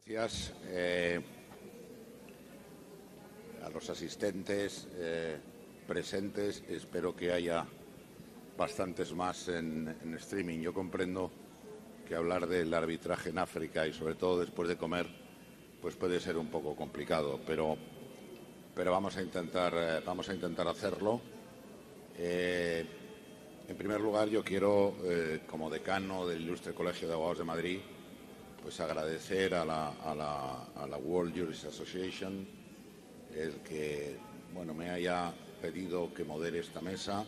Gracias a los asistentes presentes. Espero que haya bastantes más en streaming. Yo comprendo que hablar del arbitraje en África y sobre todo después de comer pues puede ser un poco complicado, pero vamos a intentar hacerlo. En primer lugar, yo quiero, como decano del Ilustre Colegio de Abogados de Madrid, pues agradecer a la World Jurist Association el que me haya pedido que modere esta mesa.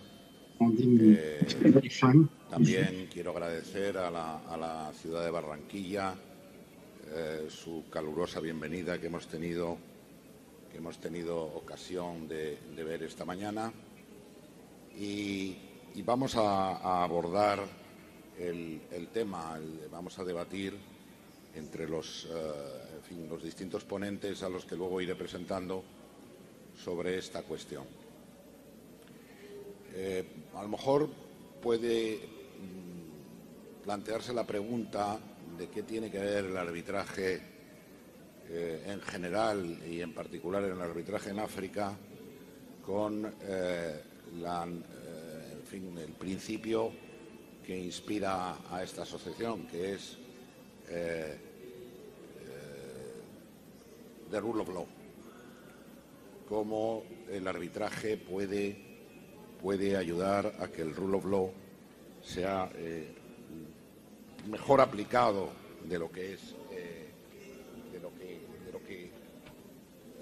También quiero agradecer a la ciudad de Barranquilla su calurosa bienvenida que hemos tenido ocasión de ver esta mañana, y vamos a abordar el tema, vamos a debatir entre los distintos ponentes a los que luego iré presentando sobre esta cuestión. A lo mejor puede plantearse la pregunta de qué tiene que ver el arbitraje en general y en particular el arbitraje en África con el principio que inspira a esta asociación, que es the rule of law. Cómo el arbitraje puede ayudar a que el rule of law sea mejor aplicado de lo que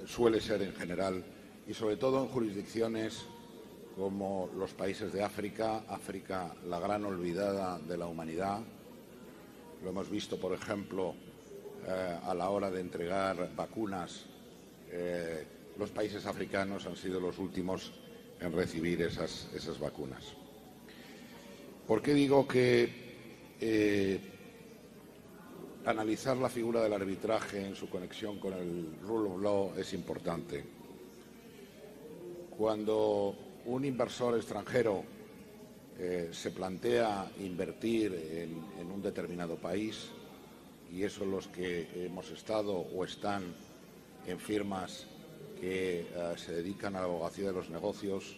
suele ser en general, y sobre todo en jurisdicciones como los países de África, la gran olvidada de la humanidad. Lo hemos visto, por ejemplo, a la hora de entregar vacunas. Los países africanos han sido los últimos en recibir esas vacunas. ¿Por qué digo que analizar la figura del arbitraje en su conexión con el rule of law es importante? Cuando un inversor extranjero se plantea invertir en un determinado país, y eso los que hemos estado o están en firmas que se dedican a la abogacía de los negocios,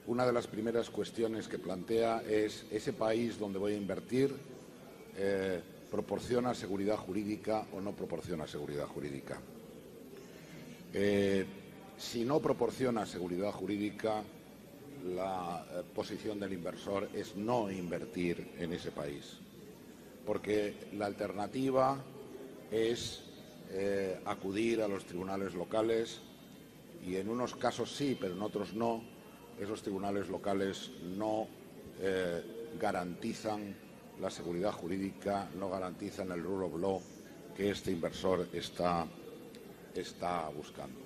una de las primeras cuestiones que plantea es: ¿ese país donde voy a invertir proporciona seguridad jurídica o no proporciona seguridad jurídica? Si no proporciona seguridad jurídica, la posición del inversor es no invertir en ese país, porque la alternativa es acudir a los tribunales locales, y en unos casos sí, pero en otros no. Esos tribunales locales no garantizan la seguridad jurídica, no garantizan el rule of law que este inversor está buscando.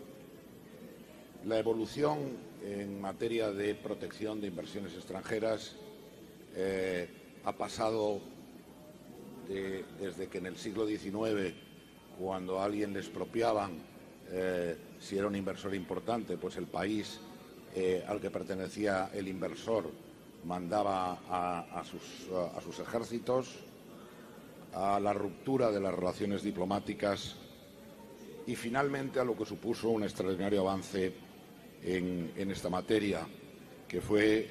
La evolución en materia de protección de inversiones extranjeras ha pasado desde que en el siglo XIX, cuando a alguien le expropiaban, si era un inversor importante, pues el país al que pertenecía el inversor mandaba a sus ejércitos, a la ruptura de las relaciones diplomáticas y finalmente a lo que supuso un extraordinario avance en esta materia, que fue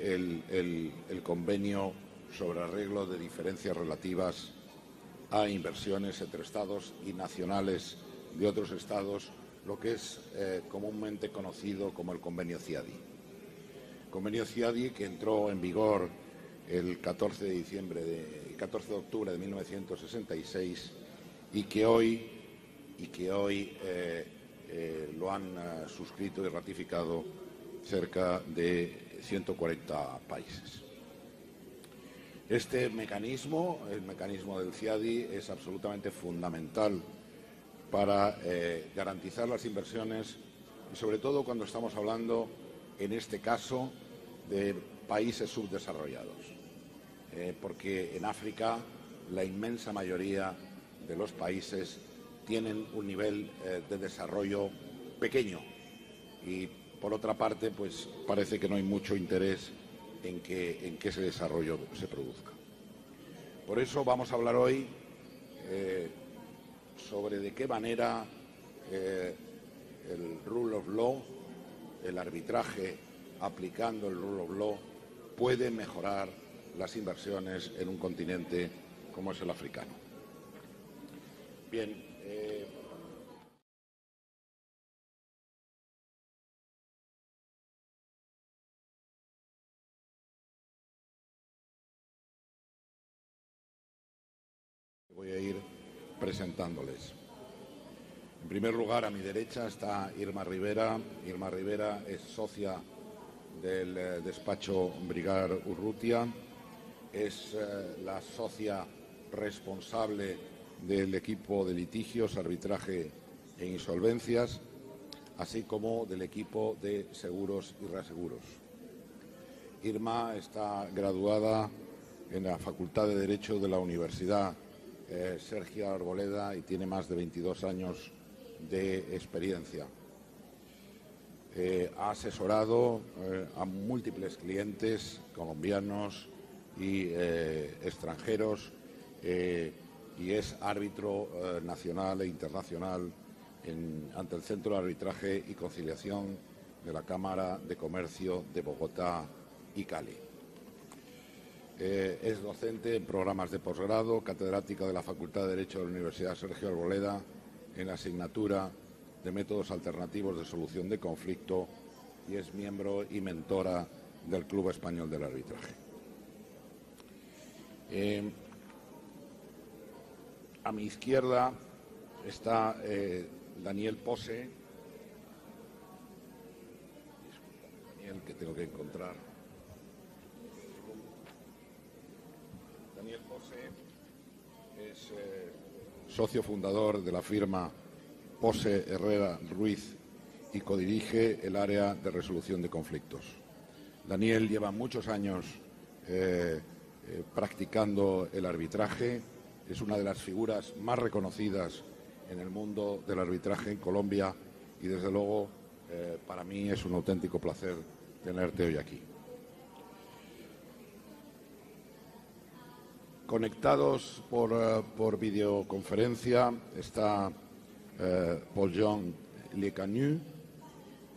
el convenio sobre arreglo de diferencias relativas a inversiones entre estados y nacionales de otros estados, lo que es comúnmente conocido como el convenio CIADI. Convenio CIADI que entró en vigor el 14 de octubre de 1966 y que hoy lo han suscrito y ratificado cerca de 140 países. Este mecanismo, el mecanismo del CIADI, es absolutamente fundamental para garantizar las inversiones, y sobre todo cuando estamos hablando, en este caso, de países subdesarrollados, porque en África la inmensa mayoría de los países tienen un nivel de desarrollo pequeño, y por otra parte pues parece que no hay mucho interés en que ese desarrollo se produzca. Por eso vamos a hablar hoy sobre de qué manera el rule of law, el arbitraje aplicando el rule of law, puede mejorar las inversiones en un continente como es el africano. Bien. Voy a ir presentándoles. En primer lugar, a mi derecha está Irma Rivera. Irma Rivera es socia del despacho Brigar Urrutia, es la socia responsable del equipo de litigios, arbitraje e insolvencias, así como del equipo de seguros y reaseguros. Irma está graduada en la Facultad de Derecho de la Universidad Sergio Arboleda y tiene más de 22 años de experiencia. Ha asesorado a múltiples clientes colombianos y extranjeros y es árbitro nacional e internacional ante el Centro de Arbitraje y Conciliación de la Cámara de Comercio de Bogotá y Cali. Es docente en programas de posgrado, catedrática de la Facultad de Derecho de la Universidad Sergio Arboleda en la asignatura de Métodos Alternativos de Solución de Conflicto y es miembro y mentora del Club Español del Arbitraje. A mi izquierda está Daniel Pose. Daniel, que tengo que encontrar. Daniel Pose es socio fundador de la firma Pose Herrera Ruiz y codirige el área de resolución de conflictos. Daniel lleva muchos años practicando el arbitraje, es una de las figuras más reconocidas en el mundo del arbitraje en Colombia y desde luego para mí es un auténtico placer tenerte hoy aquí. Conectados por videoconferencia está Paul-Jean Lecanu,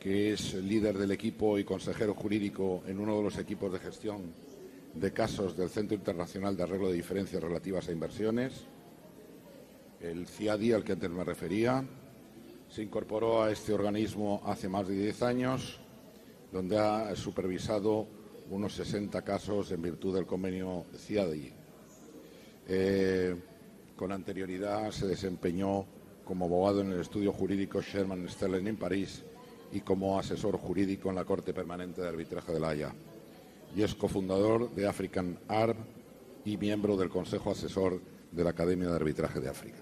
que es líder del equipo y consejero jurídico en uno de los equipos de gestión de casos del Centro Internacional de Arreglo de Diferencias Relativas a Inversiones, el CIADI al que antes me refería. Se incorporó a este organismo hace más de 10 años, donde ha supervisado unos 60 casos en virtud del convenio CIADI. Con anterioridad se desempeñó como abogado en el estudio jurídico Sherman Sterling en París y como asesor jurídico en la Corte Permanente de Arbitraje de La Haya. Y es cofundador de African Arb y miembro del Consejo Asesor de la Academia de Arbitraje de África.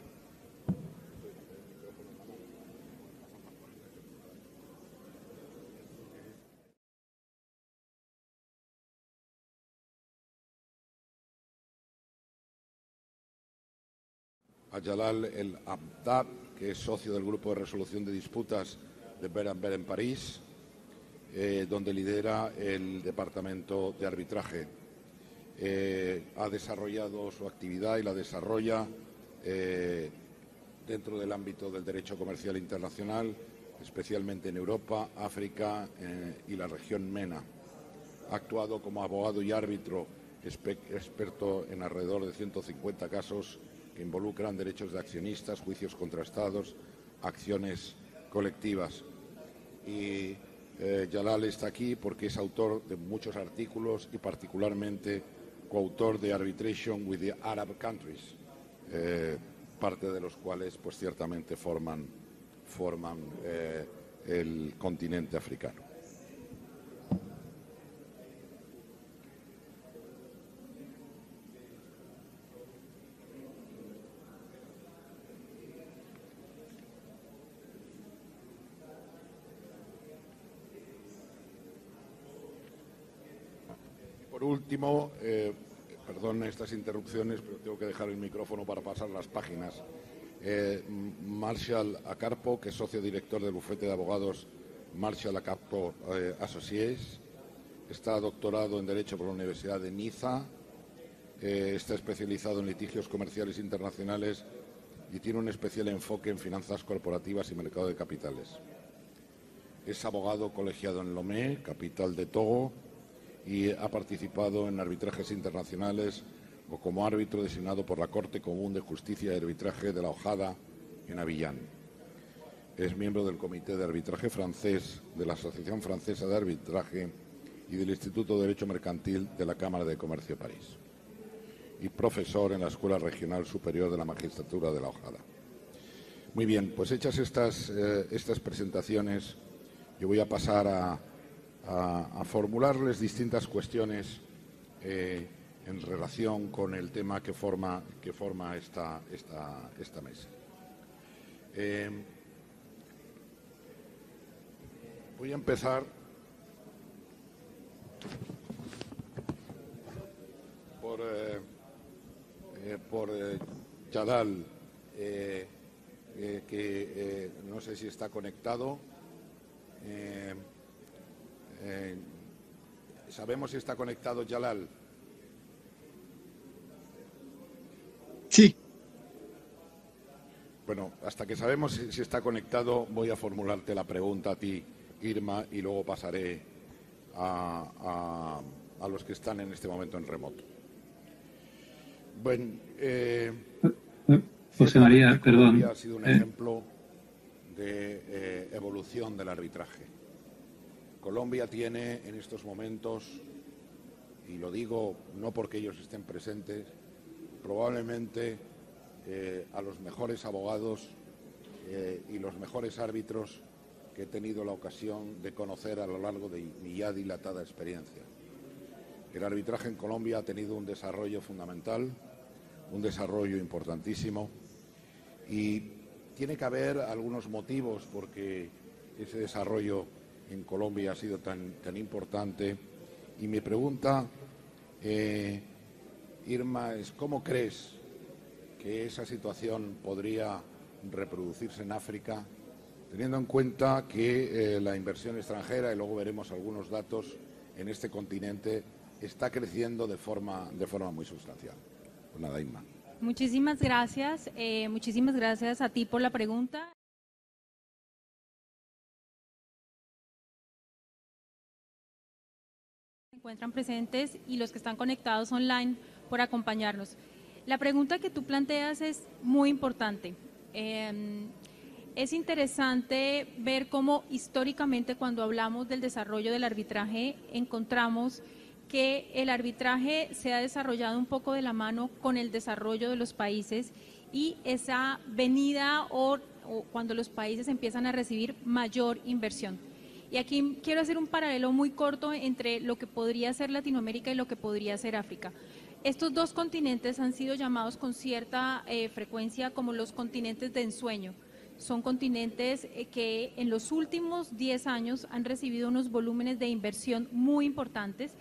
A Jalal El Abdab, que es socio del Grupo de Resolución de Disputas de Berenber en París, donde lidera el Departamento de Arbitraje. Ha desarrollado su actividad y la desarrolla dentro del ámbito del derecho comercial internacional, especialmente en Europa, África y la región MENA. Ha actuado como abogado y árbitro experto en alrededor de 150 casos que involucran derechos de accionistas, juicios contra estados, acciones colectivas. Y Jalal está aquí porque es autor de muchos artículos y particularmente coautor de Arbitration with the Arab Countries, parte de los cuales pues ciertamente forman el continente africano. Por último, perdón estas interrupciones, pero tengo que dejar el micrófono para pasar las páginas. Marshall Acarpo, que es socio director del bufete de abogados Marshall Acarpo Associates, está doctorado en Derecho por la Universidad de Niza, está especializado en litigios comerciales internacionales y tiene un especial enfoque en finanzas corporativas y mercado de capitales. Es abogado colegiado en Lomé, capital de Togo, y ha participado en arbitrajes internacionales o como árbitro designado por la Corte Común de Justicia y Arbitraje de la Ojada en Abiyán. Es miembro del Comité de Arbitraje francés, de la Asociación Francesa de Arbitraje y del Instituto de Derecho Mercantil de la Cámara de Comercio de París. Y profesor en la Escuela Regional Superior de la Magistratura de la Ojada. Muy bien, pues hechas estas presentaciones, yo voy a pasar a formularles distintas cuestiones en relación con el tema que forma esta mesa. Voy a empezar por Jalal, que no sé si está conectado. ¿Sabemos si está conectado Jalal? Sí. Bueno, hasta que sabemos si está conectado, voy a formularte la pregunta a ti, Irma, y luego pasaré a los que están en este momento en remoto. Bueno, José María, perdón. Colombia ha sido un ejemplo de evolución del arbitraje. Colombia tiene en estos momentos, y lo digo no porque ellos estén presentes, probablemente a los mejores abogados y los mejores árbitros que he tenido la ocasión de conocer a lo largo de mi ya dilatada experiencia. El arbitraje en Colombia ha tenido un desarrollo fundamental, un desarrollo importantísimo, y tiene que haber algunos motivos porque ese desarrollo en Colombia ha sido tan importante. Y mi pregunta, Irma, es ¿cómo crees que esa situación podría reproducirse en África, teniendo en cuenta que la inversión extranjera, y luego veremos algunos datos, en este continente está creciendo de forma muy sustancial? Pues nada, Irma. Muchísimas gracias a ti por la pregunta. Se encuentran presentes y los que están conectados online por acompañarnos. La pregunta que tú planteas es muy importante. Es interesante ver cómo históricamente cuando hablamos del desarrollo del arbitraje encontramos que el arbitraje se ha desarrollado un poco de la mano con el desarrollo de los países y esa venida o cuando los países empiezan a recibir mayor inversión. Y aquí quiero hacer un paralelo muy corto entre lo que podría ser Latinoamérica y lo que podría ser África. Estos dos continentes han sido llamados con cierta frecuencia como los continentes de ensueño. Son continentes que en los últimos 10 años han recibido unos volúmenes de inversión muy importantes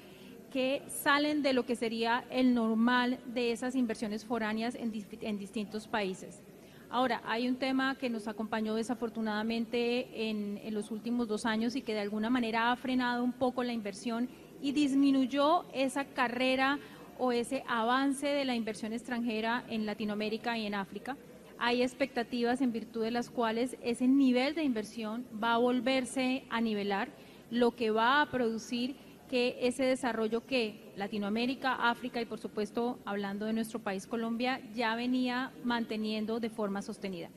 que salen de lo que sería el normal de esas inversiones foráneas en distintos países. Ahora, hay un tema que nos acompañó desafortunadamente en los últimos 2 años y que de alguna manera ha frenado un poco la inversión y disminuyó esa carrera o ese avance de la inversión extranjera en Latinoamérica y en África. Hay expectativas en virtud de las cuales ese nivel de inversión va a volverse a nivelar, lo que va a producir que ese desarrollo que Latinoamérica, África y por supuesto hablando de nuestro país Colombia ya venía manteniendo de forma sostenida.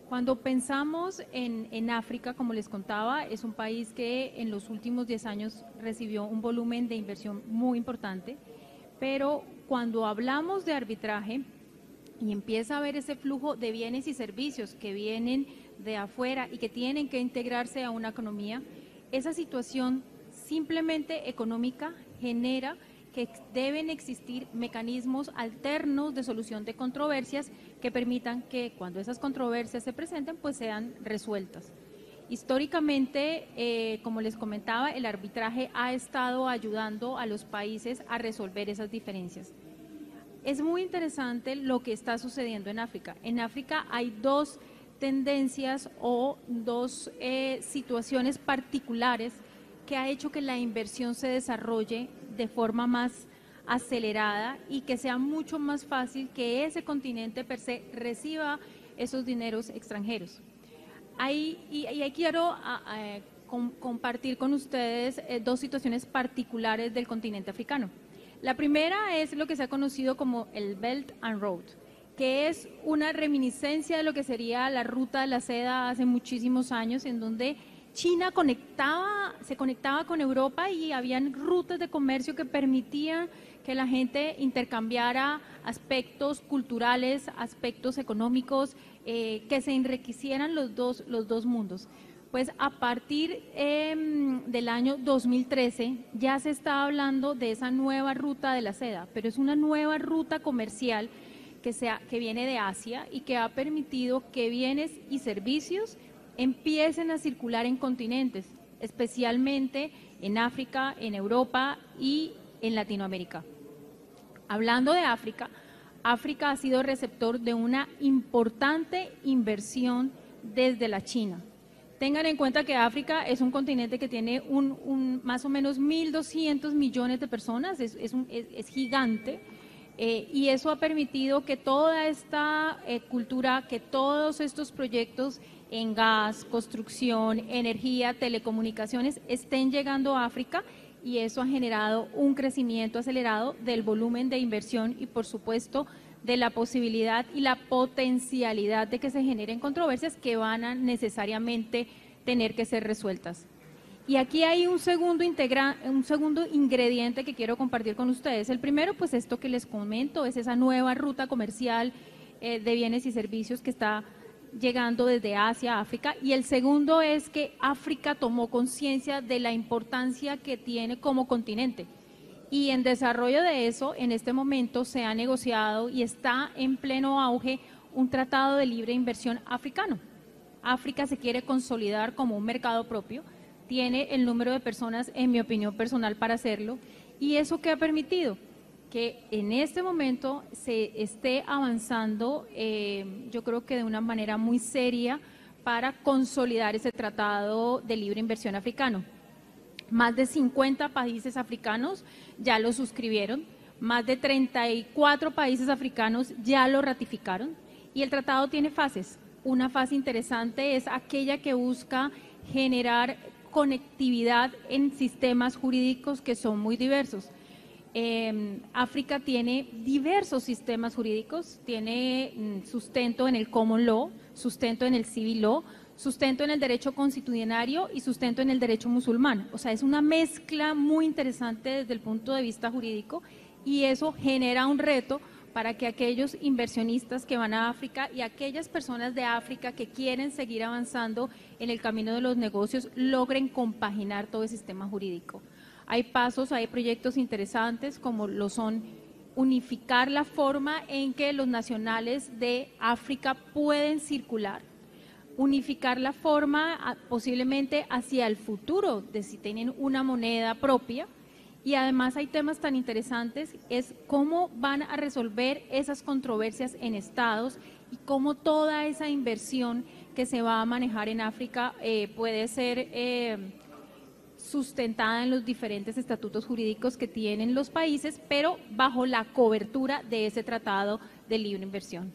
Cuando pensamos en África, como les contaba, es un país que en los últimos 10 años recibió un volumen de inversión muy importante, pero cuando hablamos de arbitraje y empieza a haber ese flujo de bienes y servicios que vienen de afuera y que tienen que integrarse a una economía, esa situación simplemente económica genera que deben existir mecanismos alternos de solución de controversias que permitan que cuando esas controversias se presenten pues sean resueltas. Históricamente, como les comentaba, el arbitraje ha estado ayudando a los países a resolver esas diferencias. Es muy interesante lo que está sucediendo en África. En África hay dos tendencias o dos situaciones particulares que ha hecho que la inversión se desarrolle de forma más acelerada y que sea mucho más fácil que ese continente per se reciba esos dineros extranjeros. Ahí quiero compartir con ustedes dos situaciones particulares del continente africano. La primera es lo que se ha conocido como el Belt and Road, que es una reminiscencia de lo que sería la ruta de la seda hace muchísimos años, en donde China se conectaba con Europa y habían rutas de comercio que permitían que la gente intercambiara aspectos culturales, aspectos económicos, que se enriquecieran los dos mundos. Pues a partir del año 2013 ya se está hablando de esa nueva ruta de la seda, pero es una nueva ruta comercial que viene de Asia y que ha permitido que bienes y servicios empiecen a circular en continentes, especialmente en África, en Europa y en Latinoamérica. Hablando de África, África ha sido receptor de una importante inversión desde la China. Tengan en cuenta que África es un continente que tiene más o menos 1.200 millones de personas, es gigante, y eso ha permitido que toda esta cultura, que todos estos proyectos en gas, construcción, energía, telecomunicaciones estén llegando a África, y eso ha generado un crecimiento acelerado del volumen de inversión y, por supuesto, de la posibilidad y la potencialidad de que se generen controversias que van a necesariamente tener que ser resueltas. Y aquí hay un segundo ingrediente que quiero compartir con ustedes. El primero, pues esto que les comento, es esa nueva ruta comercial de bienes y servicios que está llegando desde Asia a África. Y el segundo es que África tomó conciencia de la importancia que tiene como continente. Y en desarrollo de eso, en este momento se ha negociado y está en pleno auge un tratado de libre inversión africano. África se quiere consolidar como un mercado propio, tiene el número de personas, en mi opinión personal, para hacerlo. ¿Y eso qué ha permitido? Que en este momento se esté avanzando, yo creo que de una manera muy seria, para consolidar ese tratado de libre inversión africano. Más de 50 países africanos ya lo suscribieron, más de 34 países africanos ya lo ratificaron, y el tratado tiene fases. Una fase interesante es aquella que busca generar conectividad en sistemas jurídicos que son muy diversos. África tiene diversos sistemas jurídicos, tiene sustento en el Common Law, sustento en el Civil Law, sustento en el derecho constitucionario y sustento en el derecho musulmán. O sea, es una mezcla muy interesante desde el punto de vista jurídico, y eso genera un reto para que aquellos inversionistas que van a África y aquellas personas de África que quieren seguir avanzando en el camino de los negocios logren compaginar todo el sistema jurídico. Hay pasos, hay proyectos interesantes como lo son unificar la forma en que los nacionales de África pueden circular, unificar la forma posiblemente hacia el futuro de si tienen una moneda propia. Y además hay temas tan interesantes, es cómo van a resolver esas controversias en estados y cómo toda esa inversión que se va a manejar en África puede ser sustentada en los diferentes estatutos jurídicos que tienen los países, pero bajo la cobertura de ese tratado de libre inversión.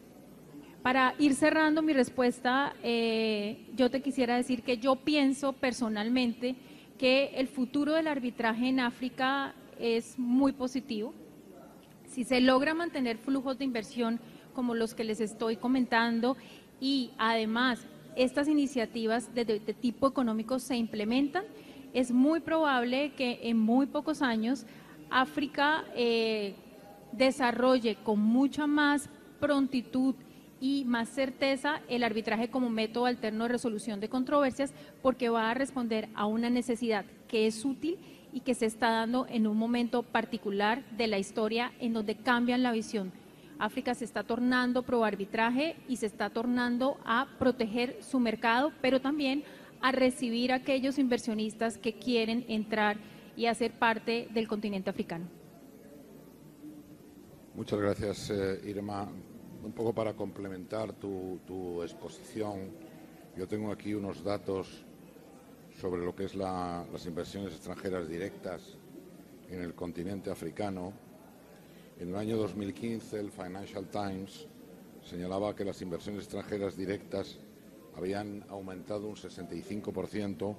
Para ir cerrando mi respuesta, yo te quisiera decir que yo pienso personalmente que el futuro del arbitraje en África es muy positivo. Si se logra mantener flujos de inversión como los que les estoy comentando, y además estas iniciativas de tipo económico se implementan, es muy probable que en muy pocos años África desarrolle con mucha más prontitud y más certeza el arbitraje como método alterno de resolución de controversias, porque va a responder a una necesidad que es útil y que se está dando en un momento particular de la historia en donde cambian la visión. África se está tornando pro arbitraje y se está tornando a proteger su mercado, pero también a recibir a aquellos inversionistas que quieren entrar y hacer parte del continente africano. Muchas gracias, Irma. Un poco para complementar tu exposición, yo tengo aquí unos datos sobre lo que es las inversiones extranjeras directas en el continente africano, En el año 2015 el Financial Times señalaba que las inversiones extranjeras directas habían aumentado un 65%,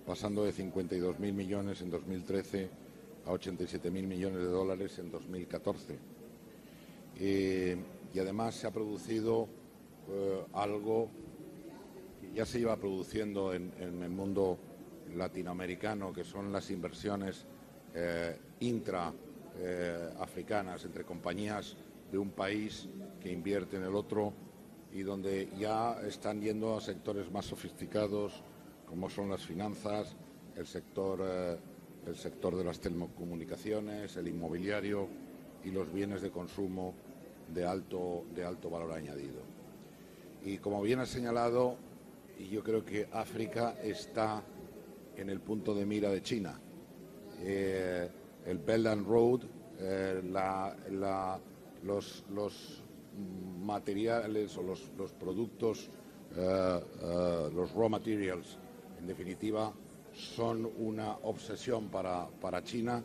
pasando de 52.000 millones en 2013 a 87.000 millones de dólares en 2014. Y además se ha producido algo que ya se iba produciendo en el mundo latinoamericano, que son las inversiones intraafricanas entre compañías de un país que invierte en el otro, y donde ya están yendo a sectores más sofisticados, como son las finanzas, el sector de las telecomunicaciones, el inmobiliario y los bienes de consumo de alto valor añadido. Y como bien has señalado, yo creo que África está en el punto de mira de China. El Belt and Road, los materiales o los productos, los raw materials, en definitiva, son una obsesión para China,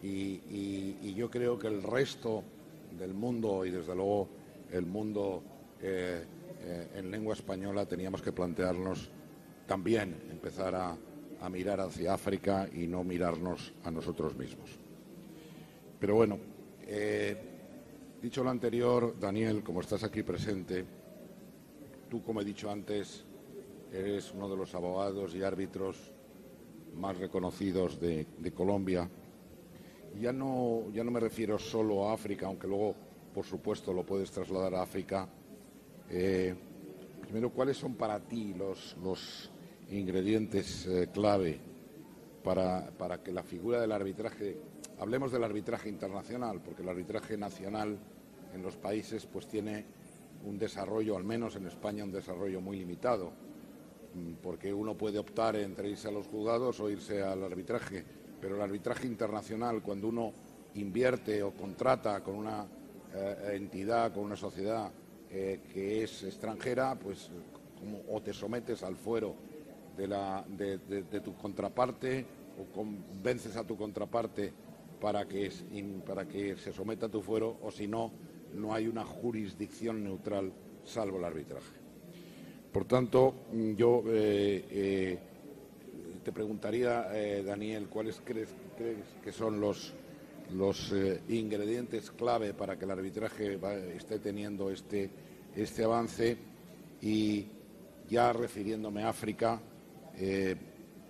y yo creo que el resto del mundo, y desde luego el mundo en lengua española, teníamos que plantearnos también empezar a mirar hacia África y no mirarnos a nosotros mismos. Pero bueno, dicho lo anterior, Daniel, como estás aquí presente, tú, como he dicho antes, eres uno de los abogados y árbitros más reconocidos de Colombia. Ya no me refiero solo a África, aunque luego, por supuesto, lo puedes trasladar a África. Primero, ¿cuáles son para ti los ingredientes clave para que la figura del arbitraje, hablemos del arbitraje internacional, porque el arbitraje nacional en los países pues tiene un desarrollo, al menos en España, un desarrollo muy limitado, porque uno puede optar entre irse a los juzgados o irse al arbitraje, pero el arbitraje internacional, cuando uno invierte o contrata con una entidad, con una sociedad que es extranjera, pues o te sometes al fuero de tu contraparte, o convences a tu contraparte para que se someta a tu fuero, o si no, no hay una jurisdicción neutral salvo el arbitraje. Por tanto, yo te preguntaría, Daniel, ¿cuáles crees que son los ingredientes clave para que el arbitraje esté teniendo este avance? Y ya refiriéndome a África,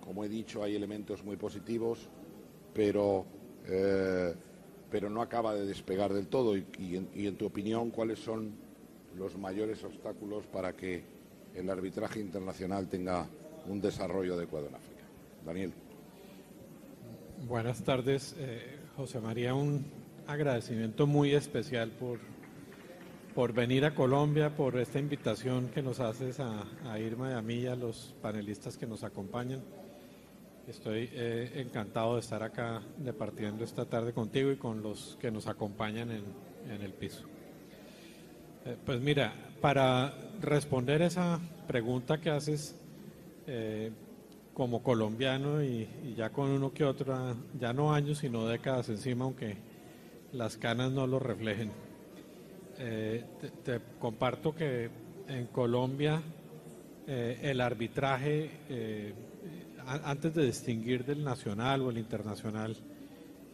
como he dicho, hay elementos muy positivos, pero no acaba de despegar del todo. Y en tu opinión, ¿cuáles son los mayores obstáculos para que el arbitraje internacional tenga un desarrollo adecuado en África? Daniel. Buenas tardes, José María. Un agradecimiento muy especial por venir a Colombia, por esta invitación que nos haces a Irma y a mí y a los panelistas que nos acompañan. Estoy encantado de estar acá departiendo esta tarde contigo y con los que nos acompañan en el piso. Pues mira, para responder esa pregunta que haces, como colombiano y ya con uno que otro, ya no años sino décadas encima, aunque las canas no lo reflejen, te comparto que en Colombia el arbitraje, antes de distinguir del nacional o el internacional,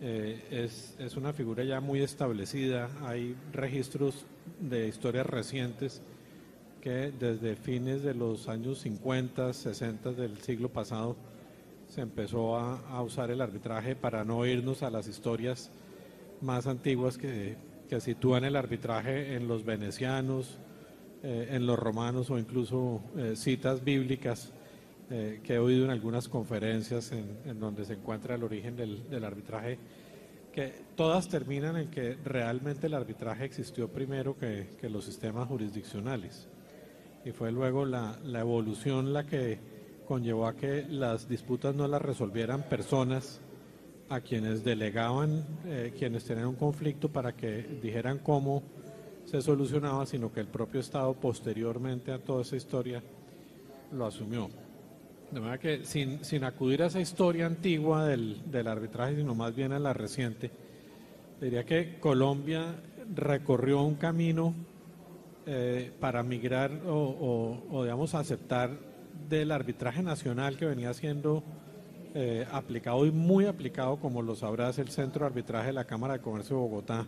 es una figura ya muy establecida. Hay registros de historias recientes que desde fines de los años 50, 60 del siglo pasado se empezó a usar el arbitraje, para no irnos a las historias más antiguas que sitúan el arbitraje en los venecianos, en los romanos, o incluso citas bíblicas que he oído en algunas conferencias en donde se encuentra el origen del arbitraje, que todas terminan en que realmente el arbitraje existió primero que los sistemas jurisdiccionales, y fue luego la evolución la que conllevó a que las disputas no las resolvieran personas a quienes delegaban, quienes tenían un conflicto, para que dijeran cómo se solucionaba, sino que el propio Estado, posteriormente a toda esa historia, lo asumió. De manera que sin acudir a esa historia antigua del arbitraje, sino más bien a la reciente, Diría que Colombia recorrió un camino para migrar o digamos, aceptar del arbitraje nacional que venía siendo aplicado y muy aplicado, como lo sabrás, el Centro de Arbitraje de la Cámara de Comercio de Bogotá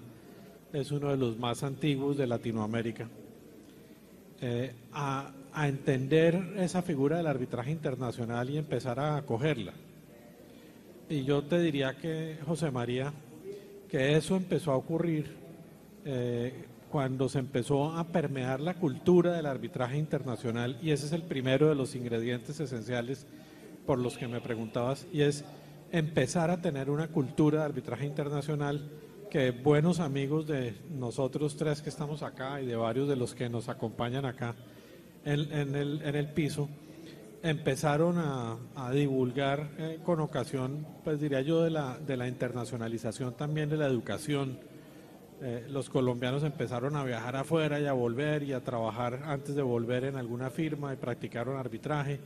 es uno de los más antiguos de Latinoamérica, a entender esa figura del arbitraje internacional y empezar a acogerla. Y yo te diría que, José María, que eso empezó a ocurrir cuando se empezó a permear la cultura del arbitraje internacional, y ese es el primero de los ingredientes esenciales por los que me preguntabas, y es empezar a tener una cultura de arbitraje internacional que buenos amigos de nosotros tres que estamos acá y de varios de los que nos acompañan acá en el piso, empezaron a divulgar con ocasión, pues diría yo, de la internacionalización también de la educación. Los colombianos empezaron a viajar afuera y a volver y a trabajar antes de volver en alguna firma y practicaron arbitraje,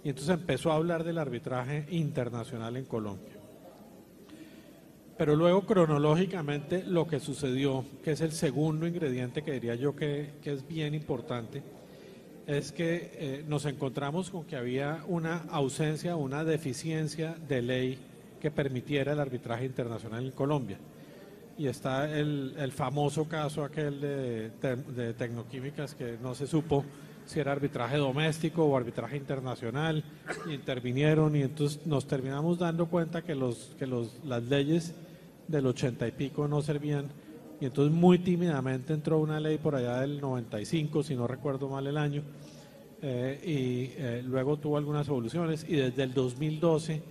y entonces empezó a hablar del arbitraje internacional en Colombia. Pero luego, cronológicamente, lo que sucedió, que es el segundo ingrediente que diría yo que es bien importante, es que nos encontramos con que había una ausencia, una deficiencia de ley que permitiera el arbitraje internacional en Colombia. Y está el famoso caso aquel de Tecnoquímicas, que no se supo si era arbitraje doméstico o arbitraje internacional, y intervinieron, y entonces nos terminamos dando cuenta que las leyes del 80 y pico no servían, y entonces muy tímidamente entró una ley por allá del 95, si no recuerdo mal el año, luego tuvo algunas evoluciones, y desde el 2012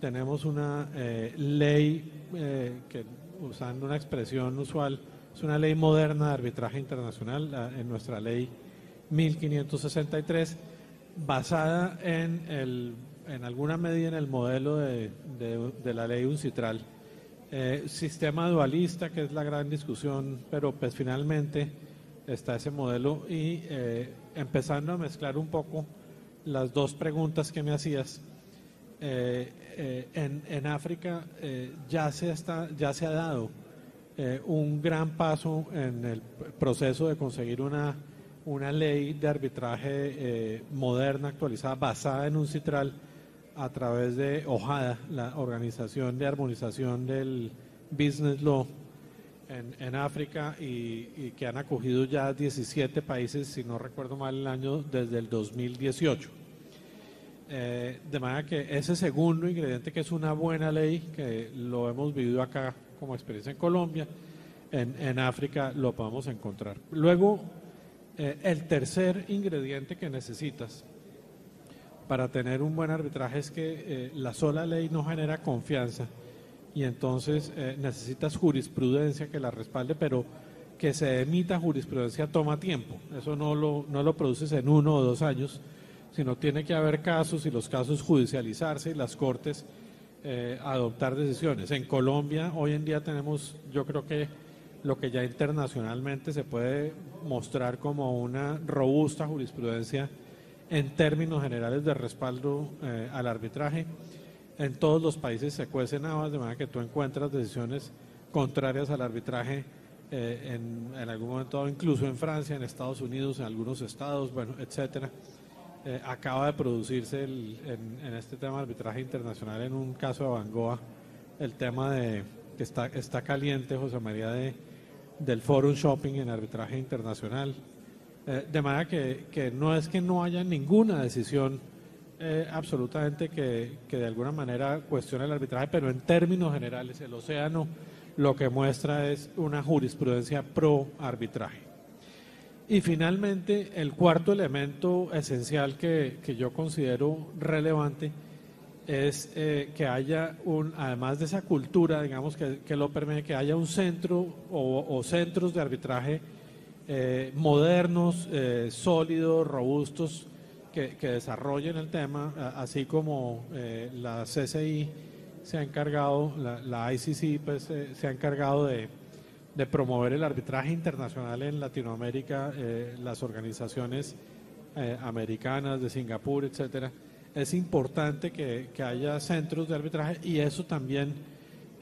tenemos una ley que, usando una expresión usual, es una ley moderna de arbitraje internacional, en nuestra ley 1563, basada en alguna medida en el modelo de la ley UNCITRAL. Sistema dualista, que es la gran discusión, pero pues finalmente está ese modelo, y empezando a mezclar un poco las dos preguntas que me hacías. En África ya se ha dado un gran paso en el proceso de conseguir una ley de arbitraje moderna, actualizada, basada en UNCITRAL, a través de OJADA, la Organización de Armonización del Business Law en África, y que han acogido ya 17 países, si no recuerdo mal el año, desde el 2018. De manera que ese segundo ingrediente, que es una buena ley, que lo hemos vivido acá como experiencia en Colombia, en África lo podemos encontrar. Luego, el tercer ingrediente que necesitas para tener un buen arbitraje es que la sola ley no genera confianza, y entonces necesitas jurisprudencia que la respalde, pero que se emita jurisprudencia toma tiempo. Eso no lo produces en 1 o 2 años, sino tiene que haber casos, y los casos judicializarse, y las cortes adoptar decisiones. En Colombia hoy en día tenemos, yo creo que lo que ya internacionalmente se puede mostrar como una robusta jurisprudencia en términos generales de respaldo al arbitraje. En todos los países se cuecen habas, de manera que tú encuentras decisiones contrarias al arbitraje en algún momento dado, incluso en Francia, en Estados Unidos, en algunos estados, bueno, etcétera. Acaba de producirse en este tema de arbitraje internacional, en un caso de Bangoa, el tema que está caliente, José María, del Forum Shopping en arbitraje internacional. De manera que no es que no haya ninguna decisión absolutamente que de alguna manera cuestione el arbitraje, pero en términos generales el océano lo que muestra es una jurisprudencia pro arbitraje. Y finalmente, el cuarto elemento esencial que yo considero relevante es que haya además de esa cultura, digamos, que lo permite, que haya un centro o centros de arbitraje modernos, sólidos, robustos, que desarrollen el tema, así como la CCI se ha encargado, la ICC pues, se ha encargado de promover el arbitraje internacional en Latinoamérica, las organizaciones americanas de Singapur, etcétera. Es importante que haya centros de arbitraje, y eso también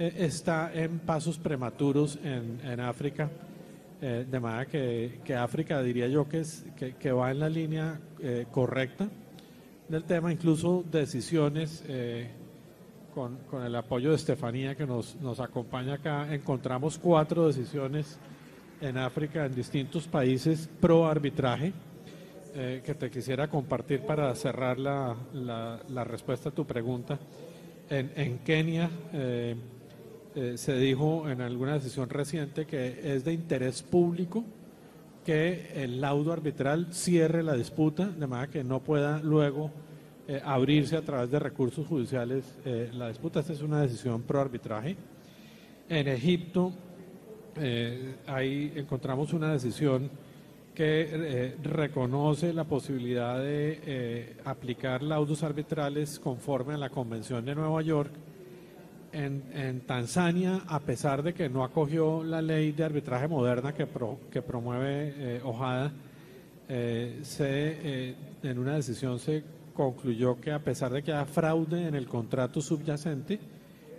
está en pasos prematuros en África, de manera que África, diría yo, que va en la línea correcta del tema, incluso decisiones con el apoyo de Estefanía, que nos acompaña acá. Encontramos 4 decisiones en África, en distintos países, pro arbitraje, que te quisiera compartir para cerrar la respuesta a tu pregunta. En Kenia se dijo en alguna decisión reciente que es de interés público que el laudo arbitral cierre la disputa, de manera que no pueda luego abrirse a través de recursos judiciales la disputa. Esta es una decisión pro arbitraje. En Egipto ahí encontramos una decisión que reconoce la posibilidad de aplicar laudos arbitrales conforme a la Convención de Nueva York. En Tanzania, a pesar de que no acogió la ley de arbitraje moderna que promueve Ojada, en una decisión se concluyó que, a pesar de que haya fraude en el contrato subyacente,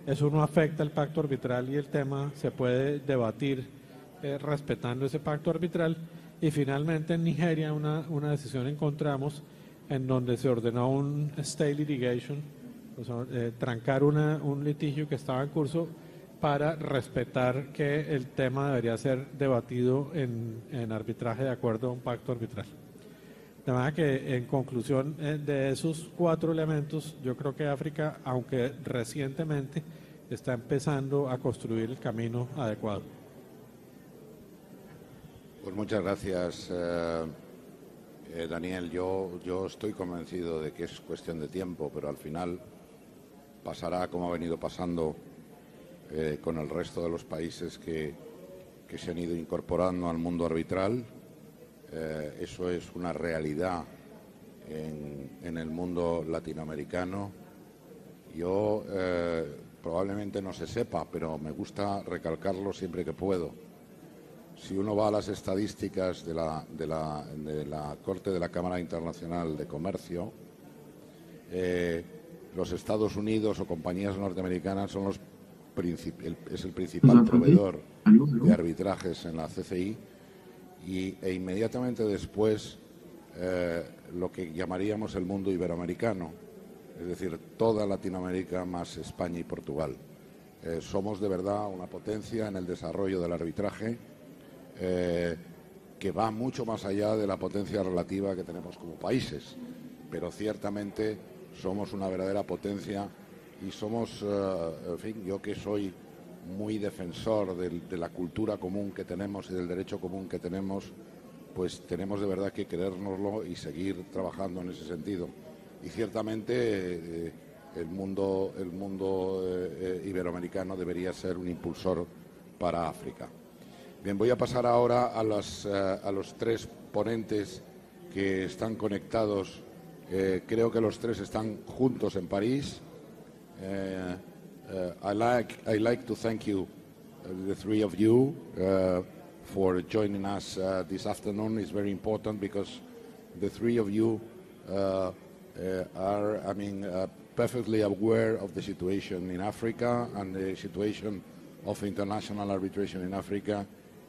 eso no afecta el pacto arbitral y el tema se puede debatir respetando ese pacto arbitral. Y finalmente en Nigeria una decisión encontramos en donde se ordenó un stay litigation, o sea, trancar un litigio que estaba en curso para respetar que el tema debería ser debatido en arbitraje de acuerdo a un pacto arbitral. De manera que, en conclusión, de esos 4 elementos, yo creo que África, aunque recientemente, está empezando a construir el camino adecuado. Pues muchas gracias, Daniel. Yo estoy convencido de que es cuestión de tiempo, pero al final pasará como ha venido pasando con el resto de los países que se han ido incorporando al mundo arbitral. Eso es una realidad en el mundo latinoamericano. Yo probablemente no se sepa, pero me gusta recalcarlo siempre que puedo. Si uno va a las estadísticas de la Corte de la Cámara Internacional de Comercio, los Estados Unidos o compañías norteamericanas es el principal proveedor de arbitrajes en la CCI e inmediatamente después lo que llamaríamos el mundo iberoamericano, es decir, toda Latinoamérica más España y Portugal. Somos de verdad una potencia en el desarrollo del arbitraje que va mucho más allá de la potencia relativa que tenemos como países, pero ciertamente somos una verdadera potencia y somos, en fin, yo que soy muy defensor de la cultura común que tenemos y del derecho común que tenemos, pues tenemos de verdad que creérnoslo y seguir trabajando en ese sentido. Y ciertamente el mundo iberoamericano debería ser un impulsor para África. Bien, voy a pasar ahora a los 3 ponentes que están conectados. Creo que los 3 están juntos en París. I like to thank you, the 3 of you, for joining us this afternoon. It's very important because the 3 of you are, perfectly aware of the situation in Africa and the situation of international arbitration in Africa,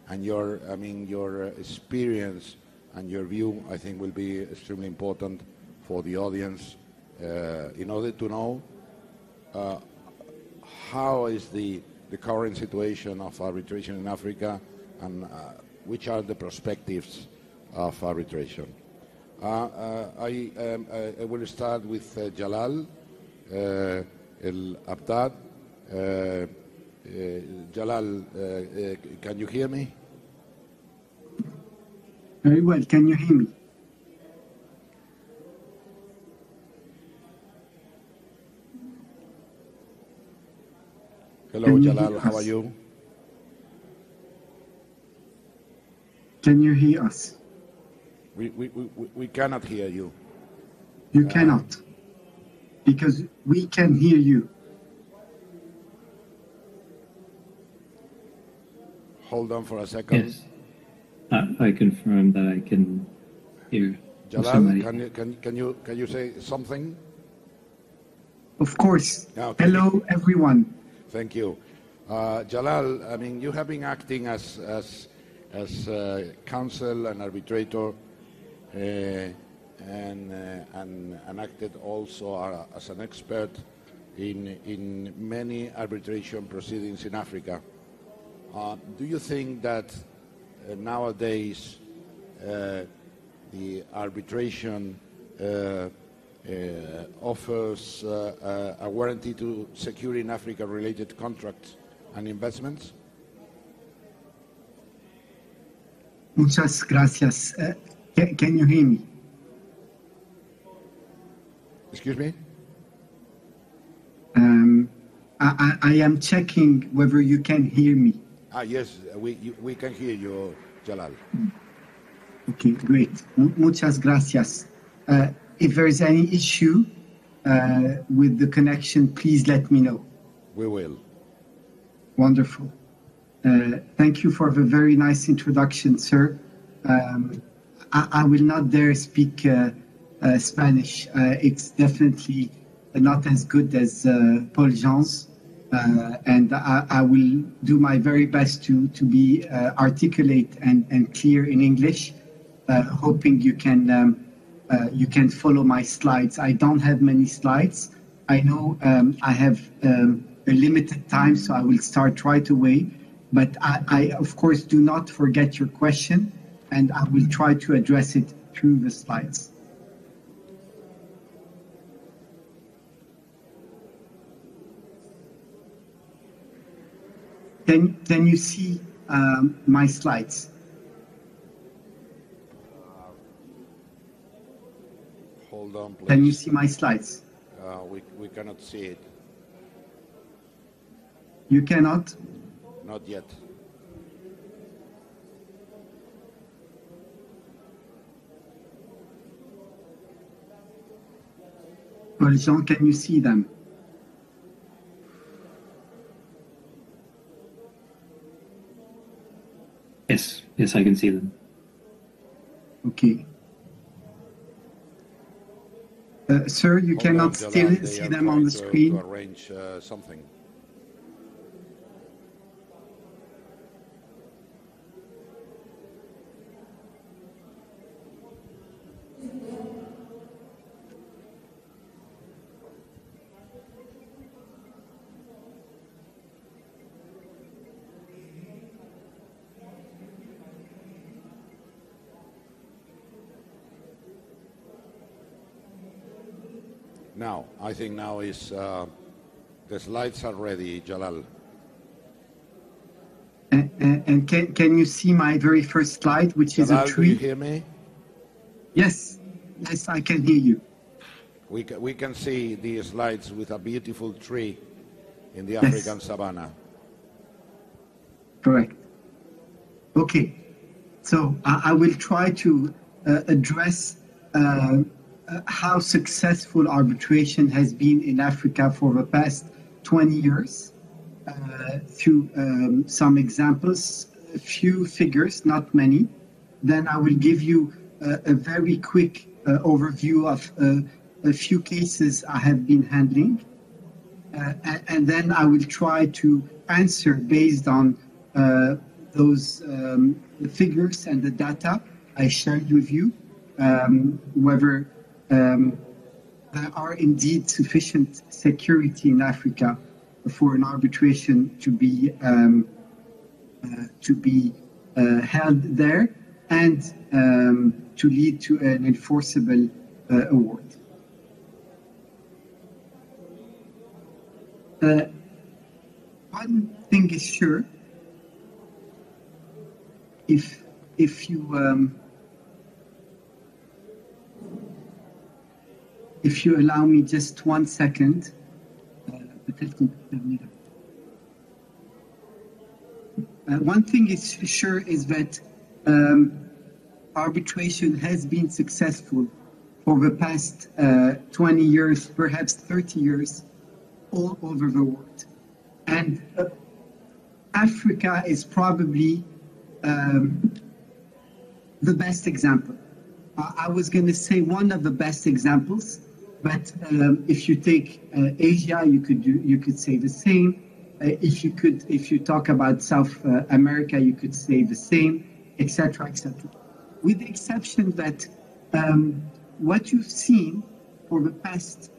and your experience and your view, I think, will be extremely important for the audience in order to know how is the current situation of arbitration in Africa and which are the perspectives of arbitration. I will start with Jalal El-Abdad. Jalal, can you hear me? Very well. Can you hear me? Hello, Jalal. How are you? Can you hear us? We cannot hear you. You cannot, because we can hear you. Hold on for a second. Yes, I confirm that I can hear. Jalal, can you say something? Of course. Okay. Hello, everyone. Thank you. Jalal, I mean, you have been acting as counsel and arbitrator, and acted also as an expert in many arbitration proceedings in Africa. Do you think that nowadays the arbitration offers a guarantee to securing Africa-related contracts and investments? Muchas gracias. Can you hear me? Excuse me? I am checking whether you can hear me. Yes, we can hear you, Jalal. Okay, great. Muchas gracias. If there is any issue with the connection, please let me know. We will. Wonderful. Thank you for the very nice introduction, sir. I will not dare speak Spanish. It's definitely not as good as Paul Jean's, and I will do my very best to be articulate and clear in English, hoping you can follow my slides. I don't have many slides. I know I have a limited time, so I will start right away. But I, of course, do not forget your question, and I will try to address it through the slides. Can you see my slides? Hold on, please. Can you see my slides? We cannot see it. You cannot? Not yet. Well, Jean, can you see them? Yes, I can see them. Okay. Sir, you Hold cannot on, Jalal. still They see are them on trying the screen? to arrange something. Now, I think now is the slides are ready, Jalal. And can you see my very first slide, which is Jalal, a do tree? you hear me? Yes, I can hear you. We can see the slides with a beautiful tree in the Yes. African savanna. Correct. Okay, so I will try to address how successful arbitration has been in Africa for the past 20 years through some examples, a few figures, not many. Then I will give you a very quick overview of a few cases I have been handling. And then I will try to answer based on those figures and the data I shared with you, whether there are indeed sufficient security in Africa for an arbitration to be held there and to lead to an enforceable award. One thing is sure, if you allow me just 1 second, one thing is sure is that arbitration has been successful for the past 20 years, perhaps 30 years, all over the world. And Africa is probably the best example. I was going to say one of the best examples, but if you take Asia, you could say the same. If you talk about South America, you could say the same, etc., etc. With the exception that what you've seen for the past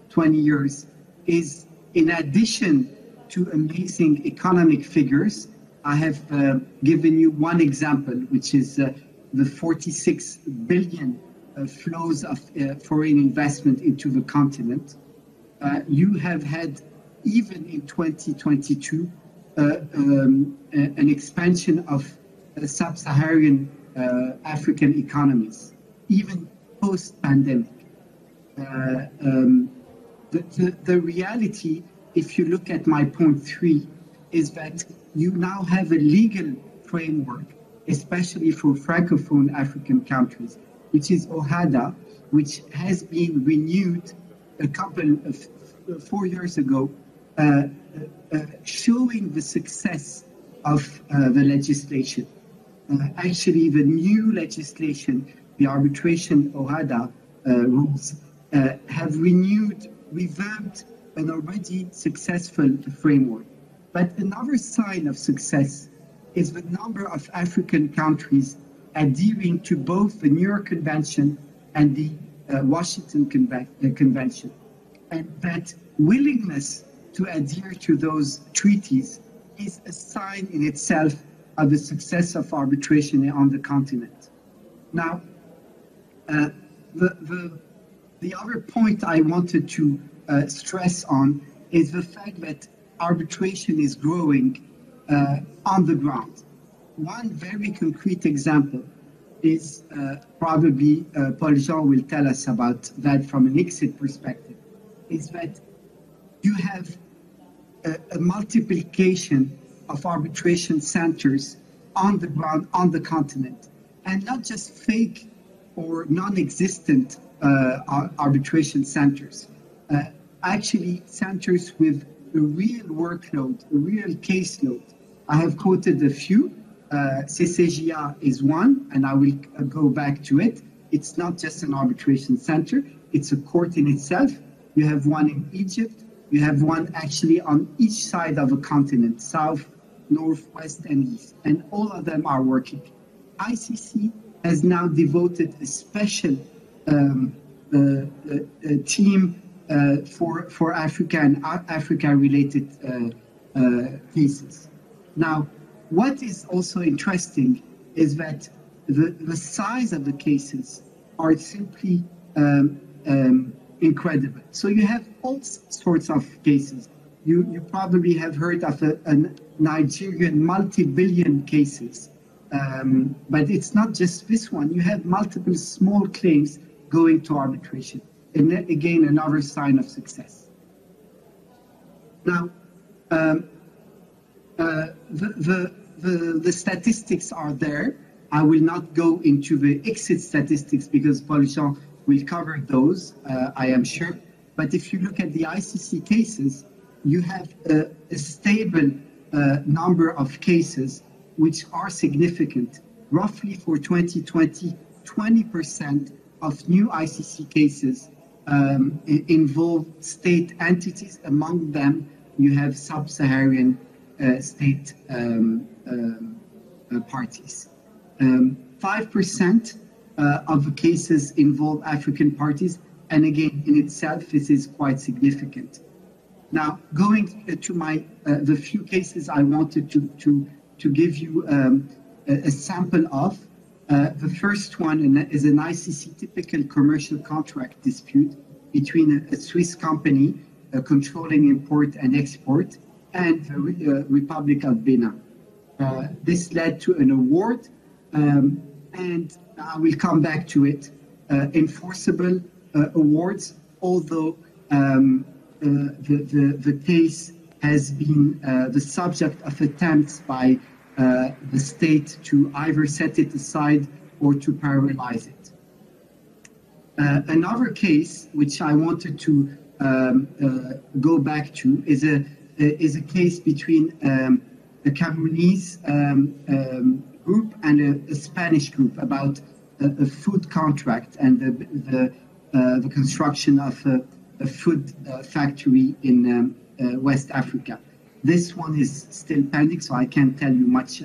20 years is, in addition to amazing economic figures, I have given you one example, which is the 46 billion flows of foreign investment into the continent. You have had, even in 2022, an expansion of sub-Saharan African economies, even post-pandemic. The reality, if you look at my point 3, is that you now have a legal framework, especially for Francophone African countries, which is OHADA, which has been renewed a couple of 4 years ago, showing the success of the legislation. Actually, the new legislation, the arbitration OHADA rules, have revamped an already successful framework. But another sign of success is the number of African countries adhering to both the New York Convention and the Washington Convention. And that willingness to adhere to those treaties is a sign in itself of the success of arbitration on the continent. Now, the other point I wanted to stress on is the fact that arbitration is growing on the ground. One very concrete example is probably Paul-Jean will tell us about that from an ICSID perspective, is that you have a multiplication of arbitration centers on the ground, on the continent, and not just fake or non-existent arbitration centers. Actually, centers with a real workload, a real caseload. I have quoted a few. CCJA is one, and I will go back to it. It's not just an arbitration center, it's a court in itself. You have one in Egypt. You have one actually on each side of a continent, south, north, west, and east, and all of them are working. ICC has now devoted a special team for Africa and Africa-related cases. Now, what is also interesting is that the size of the cases are simply incredible. So you have all sorts of cases. You probably have heard of a Nigerian multi-billion cases, but it's not just this one. You have multiple small claims going to arbitration. And again, another sign of success. Now, the statistics are there. I will not go into the ICSID statistics because Paul-Jean will cover those, I am sure. But if you look at the ICC cases, you have a stable number of cases which are significant. Roughly for 2020, 20% of new ICC cases involve state entities. Among them, you have sub-Saharan state parties. 5% of the cases involve African parties, and again, in itself, this is quite significant. Now, going to the few cases I wanted to give you a sample of. The first one is an ICC typical commercial contract dispute between a Swiss company controlling import and export and the Republic of Benin. This led to an award, and I will come back to it. Enforceable awards, although the case has been the subject of attempts by the state to either set it aside or to paralyze it. Another case which I wanted to go back to is a case between a Cameroonese group and a Spanish group about a food contract and the construction of a food factory in West Africa. This one is still pending, so I can't tell you much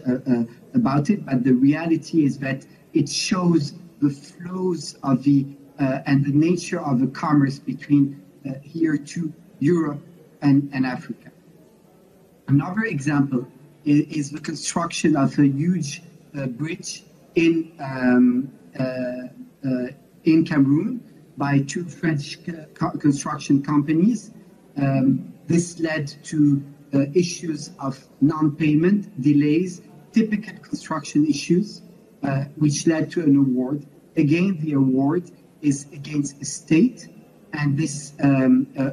about it. But the reality is that it shows the flows of the and the nature of the commerce between here to Europe and Africa. Another example is the construction of a huge bridge in Cameroon by two French construction companies. This led to issues of non-payment, delays, typical construction issues, which led to an award. Again, the award is against a state, and this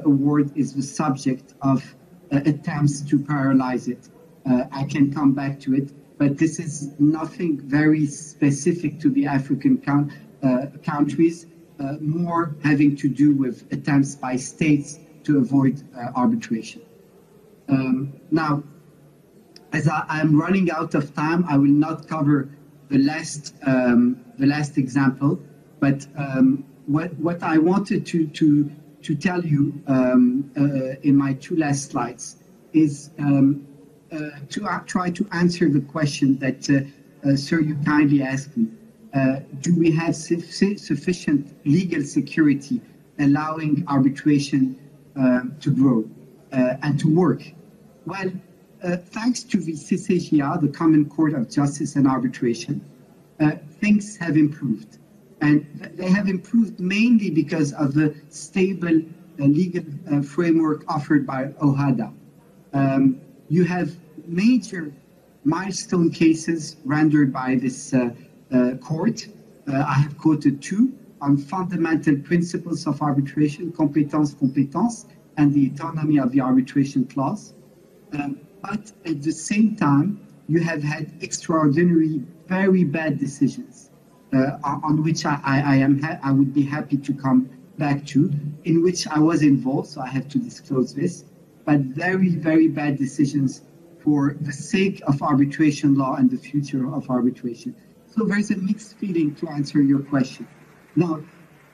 award is the subject of attempts to paralyze it. I can come back to it, but this is nothing very specific to the African countries, more having to do with attempts by states to avoid arbitration. Now, as I'm running out of time, I will not cover the last example, but what I wanted to tell you in my two last slides is to try to answer the question that, sir, you kindly asked me. Do we have sufficient legal security allowing arbitration to grow and to work? Well, thanks to the CCJA, the Common Court of Justice and Arbitration, things have improved. And they have improved mainly because of the stable legal framework offered by OHADA. You have major milestone cases rendered by this court. I have quoted two on fundamental principles of arbitration, competence, and the autonomy of the arbitration clause. But at the same time, you have had extraordinary, very bad decisions on which I would be happy to come back to, in which I was involved, so I have to disclose this, but very, very bad decisions for the sake of arbitration law and the future of arbitration. So there's a mixed feeling to answer your question. Now,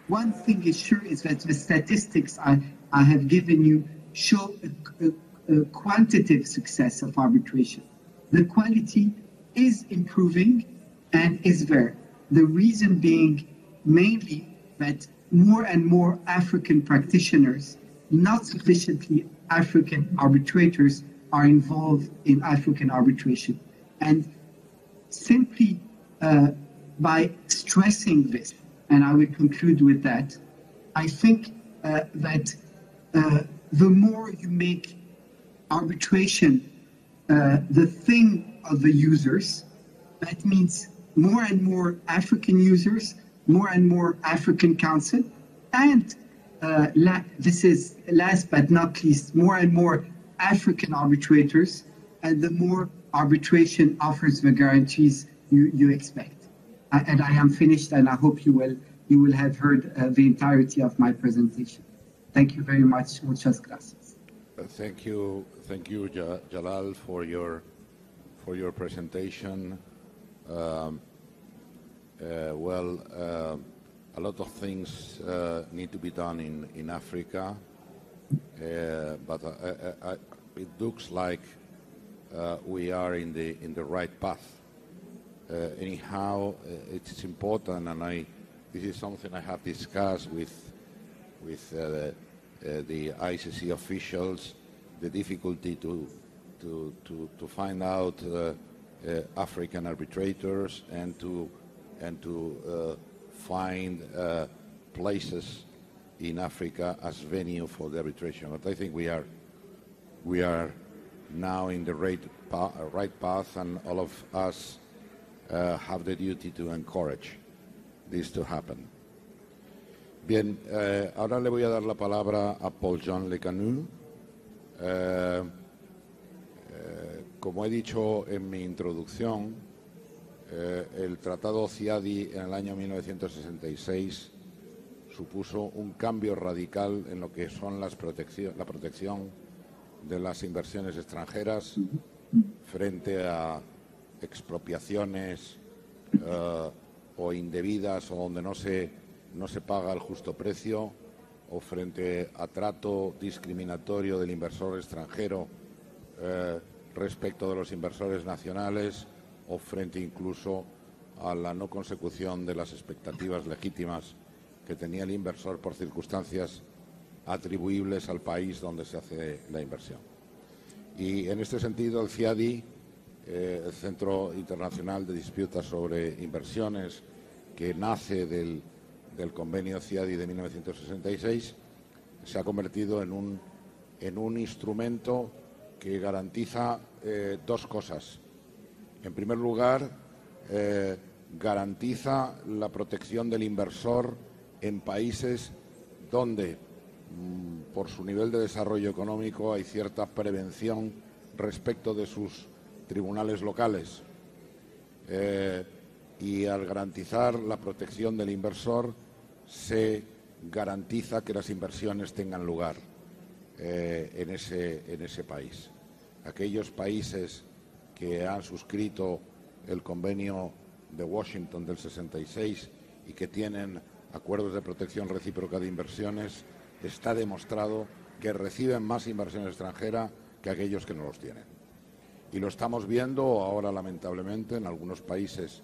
one thing is sure is that the statistics I have given you show a quantitative success of arbitration. The quality is improving and is there. The reason being mainly that more and more African practitioners, not sufficiently African arbitrators, are involved in African arbitration. And simply by stressing this, and I will conclude with that, I think that the more you make arbitration the thing of the users, that means more and more African users, more and more African counsel, and this is last but not least, more and more African arbitrators, and the more arbitration offers the guarantees you expect. And I am finished, and I hope you will have heard the entirety of my presentation. Thank you very much. Muchas gracias. Thank you, Jalal, for your presentation. A lot of things need to be done in Africa, but it looks like we are in the right path. Anyhow, it's important, and this is something I have discussed with the ICC officials, the difficulty to find out African arbitrators and to find places in Africa as venue for the arbitration. But I think we are now in the right path, and all of us have the duty to encourage this to happen. Bien, ahora le voy a dar la palabra a Paul-Jean Lecanu. Como he dicho en mi introducción, el Tratado CIADI en el año 1966 supuso un cambio radical en lo que son la protección de las inversiones extranjeras frente a expropiaciones o indebidas, o donde no se paga el justo precio, o frente a trato discriminatorio del inversor extranjero respecto de los inversores nacionales o frente incluso a la no consecución de las expectativas legítimas que tenía el inversor por circunstancias atribuibles al país donde se hace la inversión. Y en este sentido el CIADI, el Centro Internacional de Disputas sobre Inversiones, que nace del convenio CIADI de 1966, se ha convertido en un instrumento que garantiza dos cosas. En primer lugar, garantiza la protección del inversor en países donde, por su nivel de desarrollo económico, hay cierta prevención respecto de sus tribunales locales. Y al garantizar la protección del inversor, se garantiza que las inversiones tengan lugar en ese país. Aquellos países que han suscrito el convenio de Washington del 66 y que tienen acuerdos de protección recíproca de inversiones, está demostrado que reciben más inversión extranjera que aquellos que no los tienen. Y lo estamos viendo ahora, lamentablemente, en algunos países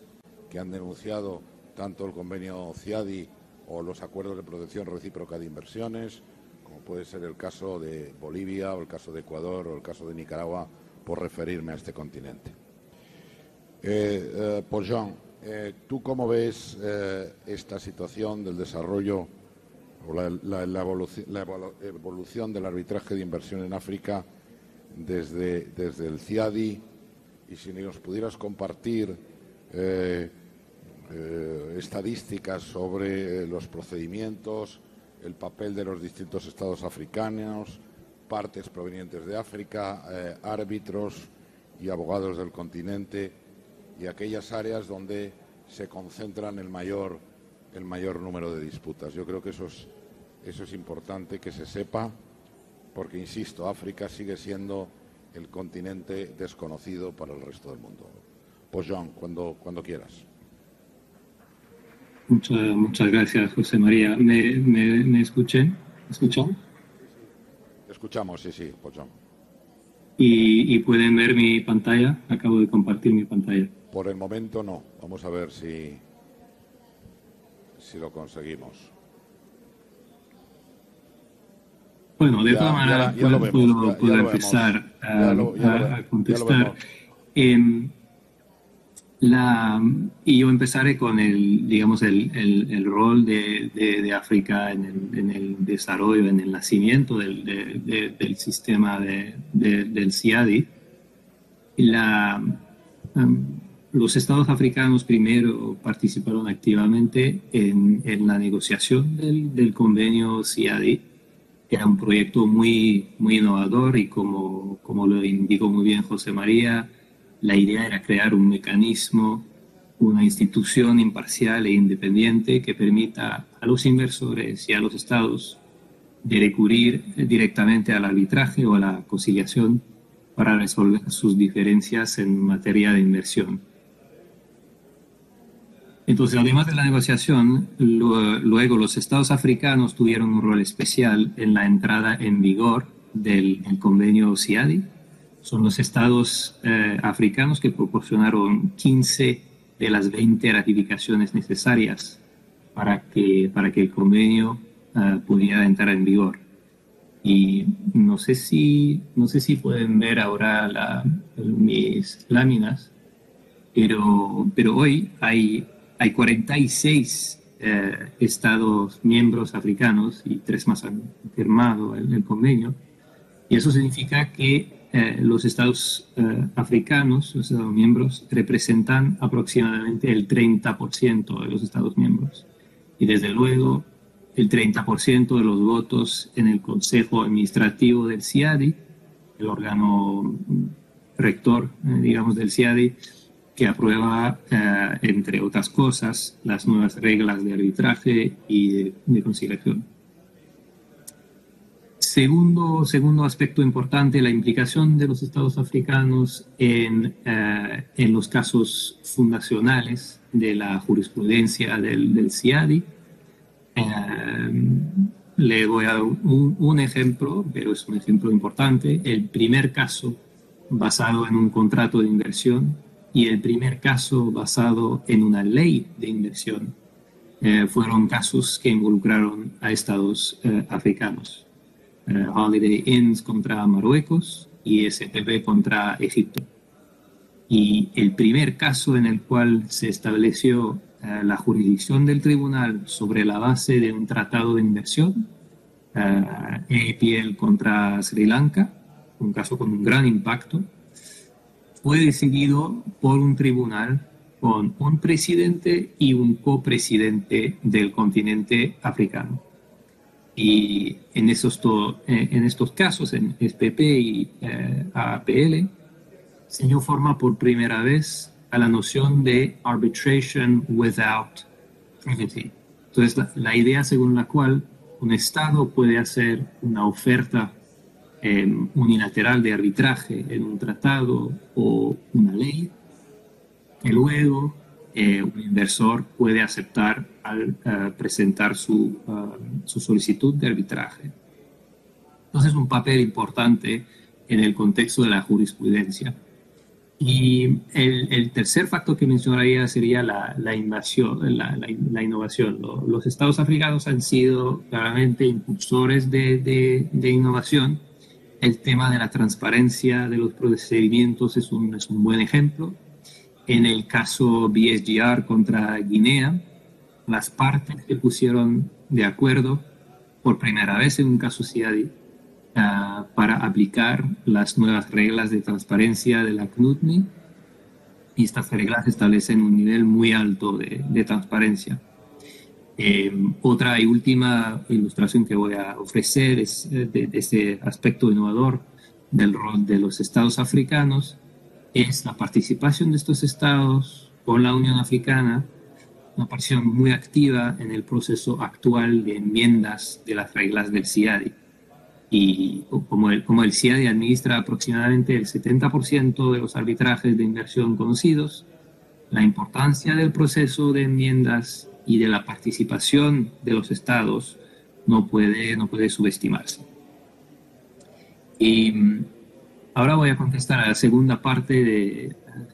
que han denunciado tanto el convenio CIADI o los acuerdos de protección recíproca de inversiones, como puede ser el caso de Bolivia o el caso de Ecuador o el caso de Nicaragua, por referirme a este continente. Paul Jean, ¿tú cómo ves esta situación del desarrollo o la evolución del arbitraje de inversión en África desde el CIADI? Y si nos pudieras compartir estadísticas sobre los procedimientos, el papel de los distintos estados africanos, partes provenientes de África, árbitros y abogados del continente y aquellas áreas donde se concentran el mayor número de disputas. Yo creo que eso es importante que se sepa, porque, insisto, África sigue siendo el continente desconocido para el resto del mundo. Pues, John, cuando quieras. Muchas gracias, José María. ¿Me escuchan? ¿Escuchan? Escuchamos, sí, pues, John. ¿Y pueden ver mi pantalla? Acabo de compartir mi pantalla. Por el momento no. Vamos a ver si lo conseguimos. Bueno, de todas maneras puedo empezar a contestar. Y yo empezaré con el rol de África en el desarrollo, en el nacimiento del sistema del CIADI. Los estados africanos primero participaron activamente en la negociación del convenio CIADI. Era un proyecto muy innovador y como lo indicó muy bien José María, la idea era crear un mecanismo, una institución imparcial e independiente que permita a los inversores y a los estados de recurrir directamente al arbitraje o a la conciliación para resolver sus diferencias en materia de inversión. Entonces, además de la negociación, luego los estados africanos tuvieron un rol especial en la entrada en vigor del convenio CIADI. Son los estados africanos que proporcionaron 15 de las 20 ratificaciones necesarias para que el convenio pudiera entrar en vigor. Y no sé si pueden ver ahora mis láminas, pero hoy hay 46 estados miembros africanos y 3 más han firmado el convenio. Y eso significa que los estados africanos, los estados miembros, representan aproximadamente el 30% de los estados miembros. Y desde luego, el 30% de los votos en el Consejo Administrativo del CIADI, el órgano rector, del CIADI, que aprueba, entre otras cosas, las nuevas reglas de arbitraje y de conciliación. Segundo aspecto importante, la implicación de los estados africanos en los casos fundacionales de la jurisprudencia del CIADI. Le voy a dar un ejemplo, pero es un ejemplo importante. El primer caso basado en un contrato de inversión y el primer caso basado en una ley de inversión fueron casos que involucraron a estados africanos. Holiday Inns contra Marruecos y STP contra Egipto. Y el primer caso en el cual se estableció la jurisdicción del tribunal sobre la base de un tratado de inversión, APL contra Sri Lanka, un caso con un gran impacto, fue decidido por un tribunal con un presidente y un copresidente del continente africano. Y en estos casos, en SPP y APL, se dio forma por primera vez a la noción de arbitration without privity. Entonces, la idea según la cual un Estado puede hacer una oferta unilateral de arbitraje en un tratado o una ley, que luego un inversor puede aceptar al presentar su solicitud de arbitraje. Entonces, un papel importante en el contexto de la jurisprudencia. Y el tercer factor que mencionaría sería la innovación. Los estados africanos han sido claramente impulsores de innovación. El tema de la transparencia de los procedimientos es un buen ejemplo. En el caso BSGR contra Guinea, las partes se pusieron de acuerdo por primera vez en un caso CIADI para aplicar las nuevas reglas de transparencia de la CNUTMI, y estas reglas establecen un nivel muy alto de transparencia. Otra y última ilustración que voy a ofrecer es de este aspecto innovador del rol de los estados africanos, es la participación de estos estados con la Unión Africana, una participación muy activa en el proceso actual de enmiendas de las reglas del CIADI. Y como el CIADI administra aproximadamente el 70% de los arbitrajes de inversión conocidos, la importancia del proceso de enmiendas y de la participación de los estados no puede subestimarse. Y ahora voy a contestar a la segunda parte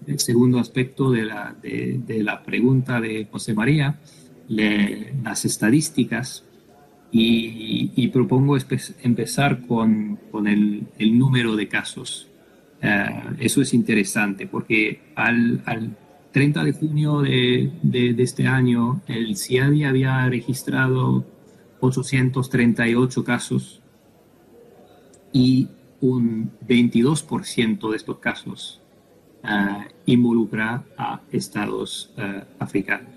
el segundo aspecto de la pregunta de José María, las estadísticas, y propongo empezar con el número de casos. Eso es interesante porque al 30 de junio de este año, el CIADI había registrado 838 casos y un 22% de estos casos involucra a estados africanos.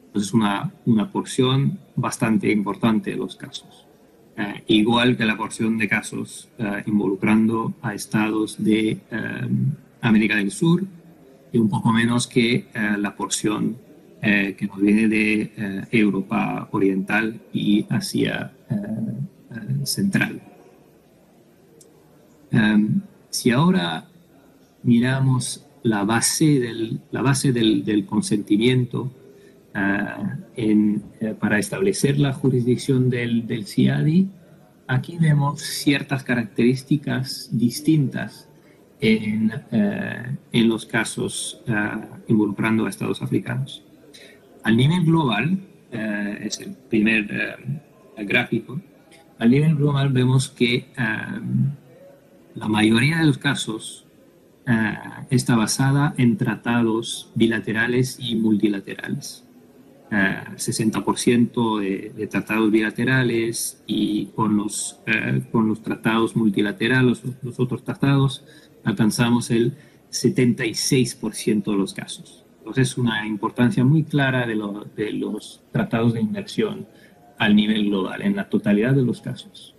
Entonces, una porción bastante importante de los casos. Igual que la porción de casos involucrando a estados de América del Sur, y un poco menos que la porción que nos viene de Europa Oriental y Asia Central. Si ahora miramos la base del consentimiento para establecer la jurisdicción del CIADI, aquí vemos ciertas características distintas en los casos involucrando a estados africanos. Al nivel global, es el primer gráfico, al nivel global vemos que la mayoría de los casos está basada en tratados bilaterales y multilaterales. 60% de tratados bilaterales, y con los tratados multilaterales, los otros tratados, alcanzamos el 76% de los casos. Entonces, una importancia muy clara de los tratados de inversión al nivel global, en la totalidad de los casos.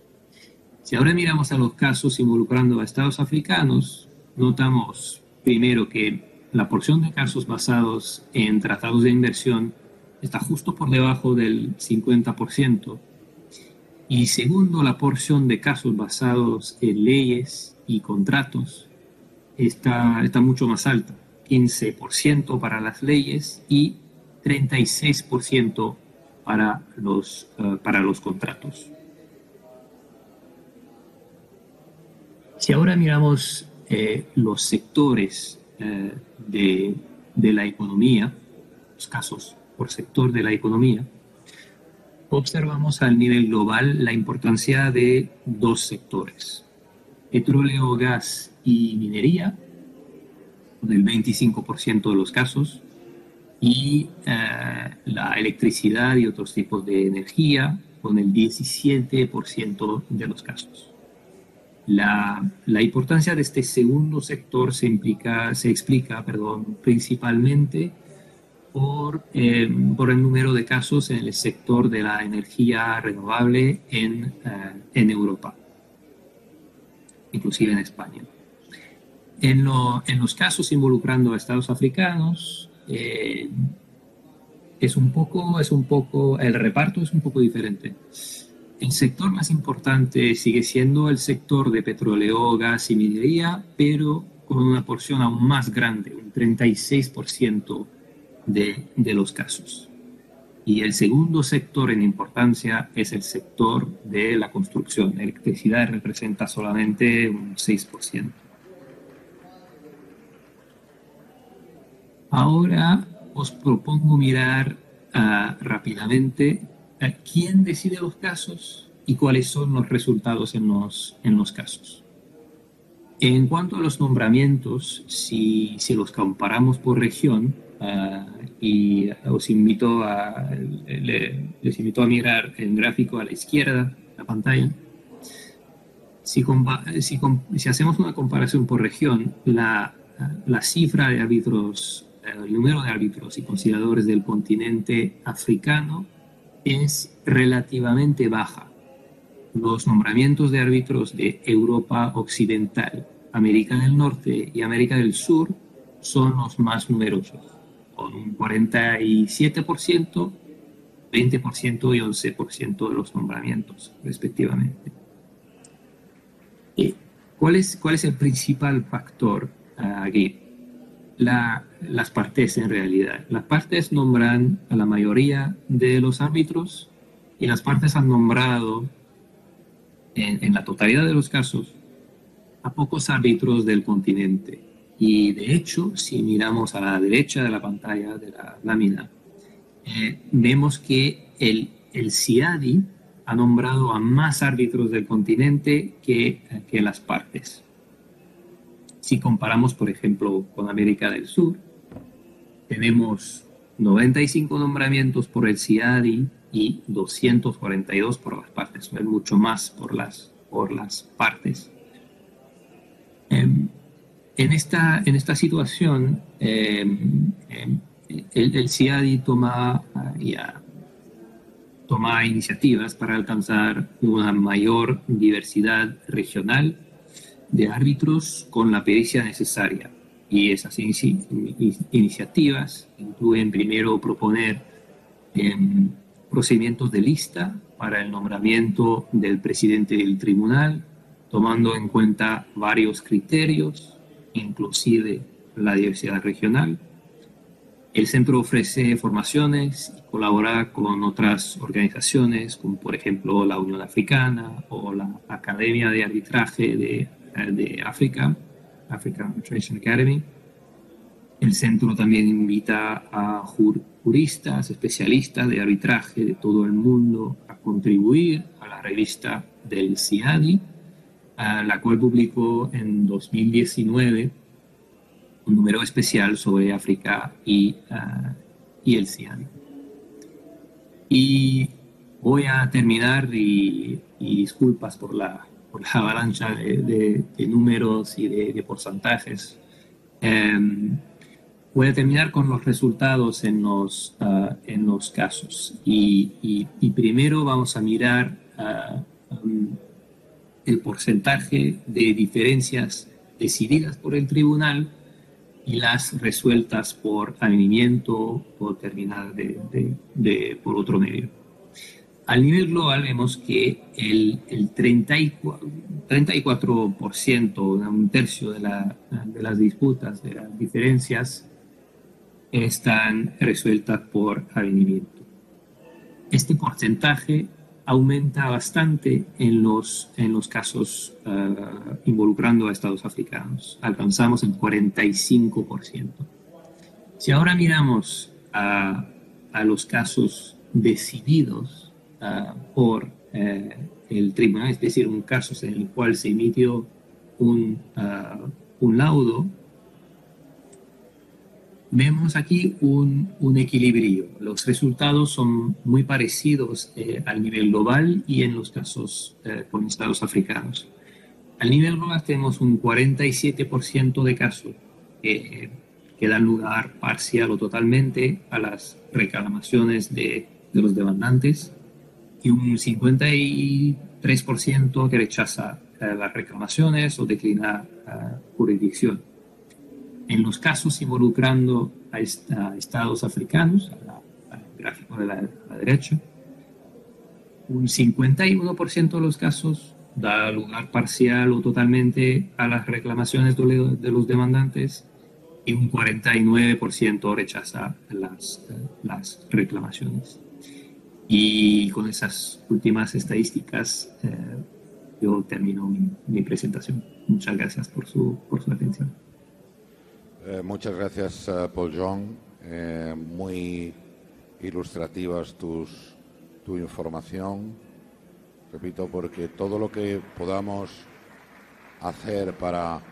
Si ahora miramos a los casos involucrando a estados africanos, notamos primero que la porción de casos basados en tratados de inversión está justo por debajo del 50%. Y segundo, la porción de casos basados en leyes y contratos está mucho más alta, 15% para las leyes y 36% para los contratos. Si ahora miramos los sectores de la economía, los casos por sector de la economía, observamos al nivel global la importancia de dos sectores: petróleo, gas y minería, con el 25% de los casos, y la electricidad y otros tipos de energía, con el 17% de los casos. La importancia de este segundo sector se explica principalmente por el número de casos en el sector de la energía renovable en Europa, inclusive en España. En los casos involucrando a estados africanos, el reparto es un poco diferente. El sector más importante sigue siendo el sector de petróleo, gas y minería, pero con una porción aún más grande, un 36% de los casos. Y el segundo sector en importancia es el sector de la construcción. La electricidad representa solamente un 6%. Ahora os propongo mirar rápidamente a quién decide los casos y cuáles son los resultados en los casos. En cuanto a los nombramientos, si los comparamos por región, y les invito a mirar el gráfico a la izquierda de la pantalla. Si hacemos una comparación por región, la cifra de árbitros, el número de árbitros y conciliadores del continente africano es relativamente baja. Los nombramientos de árbitros de Europa Occidental, América del Norte y América del Sur son los más numerosos, con un 47%, 20% y 11% de los nombramientos, respectivamente. ¿Cuál es el principal factor aquí? Las partes, en realidad. Las partes nombran a la mayoría de los árbitros y las partes han nombrado, en la totalidad de los casos, a pocos árbitros del continente. Y de hecho, si miramos a la derecha de la pantalla de la lámina, vemos que el CIADI ha nombrado a más árbitros del continente que las partes. Si comparamos, por ejemplo, con América del Sur, tenemos 95 nombramientos por el CIADI y 242 por las partes, no es mucho más por las partes. En esta situación, el CIADI toma iniciativas para alcanzar una mayor diversidad regional de árbitros con la pericia necesaria. Y esas iniciativas incluyen primero proponer procedimientos de lista para el nombramiento del presidente del tribunal, tomando en cuenta varios criterios, inclusive la diversidad regional. El centro ofrece formaciones y colabora con otras organizaciones, como por ejemplo la Unión Africana o la Academia de Arbitraje de África, African Arbitration Academy. El centro también invita a juristas, especialistas de arbitraje de todo el mundo a contribuir a la revista del CIADI, la cual publicó en 2019 un número especial sobre África y el CIADI. Y voy a terminar, y disculpas por la avalancha de números y de porcentajes. Voy a terminar con los resultados en los casos. Y primero vamos a mirar el porcentaje de diferencias decididas por el tribunal y las resueltas por avenimiento o terminadas por otro medio. Al nivel global vemos que el 34%, un tercio de las disputas, de las diferencias, están resueltas por avenimiento. Este porcentaje aumenta bastante en los casos involucrando a estados africanos. Alcanzamos el 45%. Si ahora miramos a los casos decididos por el tribunal, es decir, un caso en el cual se emitió un laudo, vemos aquí un equilibrio. Los resultados son muy parecidos al nivel global y en los casos con estados africanos. Al nivel global tenemos un 47% de casos que dan lugar parcial o totalmente a las reclamaciones de los demandantes y un 53% que rechaza las reclamaciones o declina jurisdicción. En los casos involucrando a estados africanos, al gráfico de la derecha, un 51% de los casos da lugar parcial o totalmente a las reclamaciones de los demandantes y un 49% rechaza las reclamaciones. Y con esas últimas estadísticas yo termino mi presentación. Muchas gracias por su atención. Muchas gracias, Paul John. Muy ilustrativas tu información. Repito, porque todo lo que podamos hacer para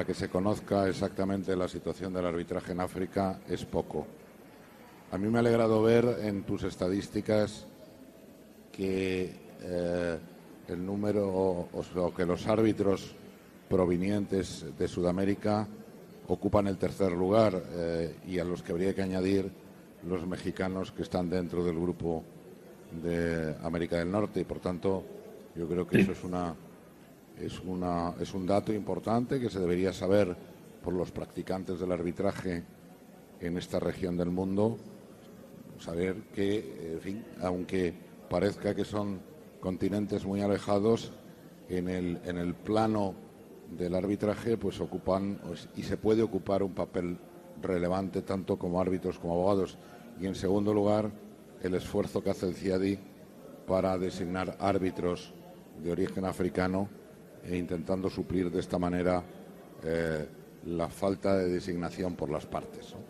que se conozca exactamente la situación del arbitraje en África es poco. A mí me ha alegrado ver en tus estadísticas que el número, o que los árbitros provenientes de Sudamérica ocupan el tercer lugar y a los que habría que añadir los mexicanos que están dentro del grupo de América del Norte, y por tanto yo creo que eso es un dato importante que se debería saber por los practicantes del arbitraje en esta región del mundo, saber que, en fin, aunque parezca que son continentes muy alejados, en el plano del arbitraje pues ocupan y se puede ocupar un papel relevante tanto como árbitros como abogados. Y en segundo lugar, el esfuerzo que hace el CIADI para designar árbitros de origen africano e intentando suplir de esta manera la falta de designación por las partes, ¿no?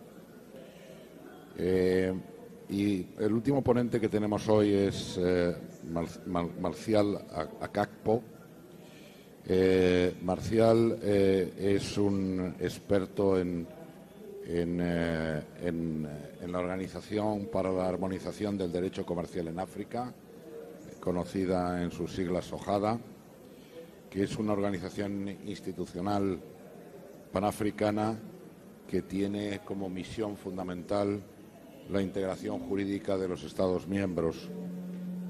Y el último ponente que tenemos hoy es Marcial Akakpo. Marcial es un experto en la Organización para la Armonización del Derecho Comercial en África, conocida en sus siglas OJADA, que es una organización institucional panafricana que tiene como misión fundamental la integración jurídica de los Estados miembros.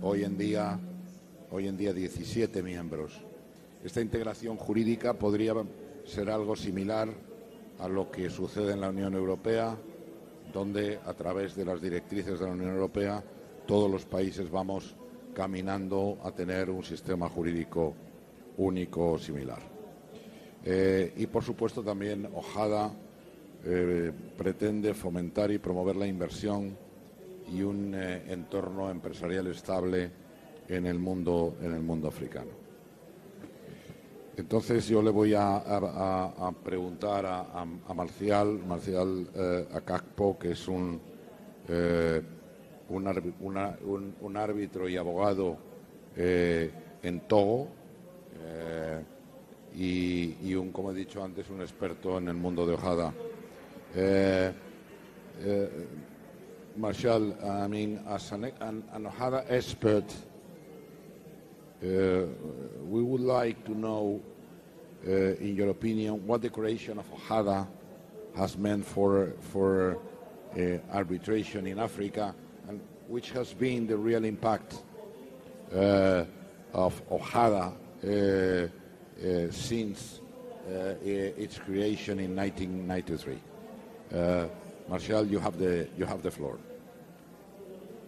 Hoy en día 17 miembros. Esta integración jurídica podría ser algo similar a lo que sucede en la Unión Europea, donde a través de las directrices de la Unión Europea todos los países vamos caminando a tener un sistema jurídico único o similar. Y por supuesto también OJADA pretende fomentar y promover la inversión y un entorno empresarial estable en el mundo africano. Entonces yo le voy a preguntar a Marcial Akakpo, que es un árbitro y abogado en Togo y como he dicho antes, un experto en el mundo de OJADA. Marcial, I mean, as an OJADA expert, we would like to know, in your opinion, what the creation of OJADA has meant for arbitration in Africa, and which has been the real impact of OJADA since its creation in 1993. Marcial, you have the floor.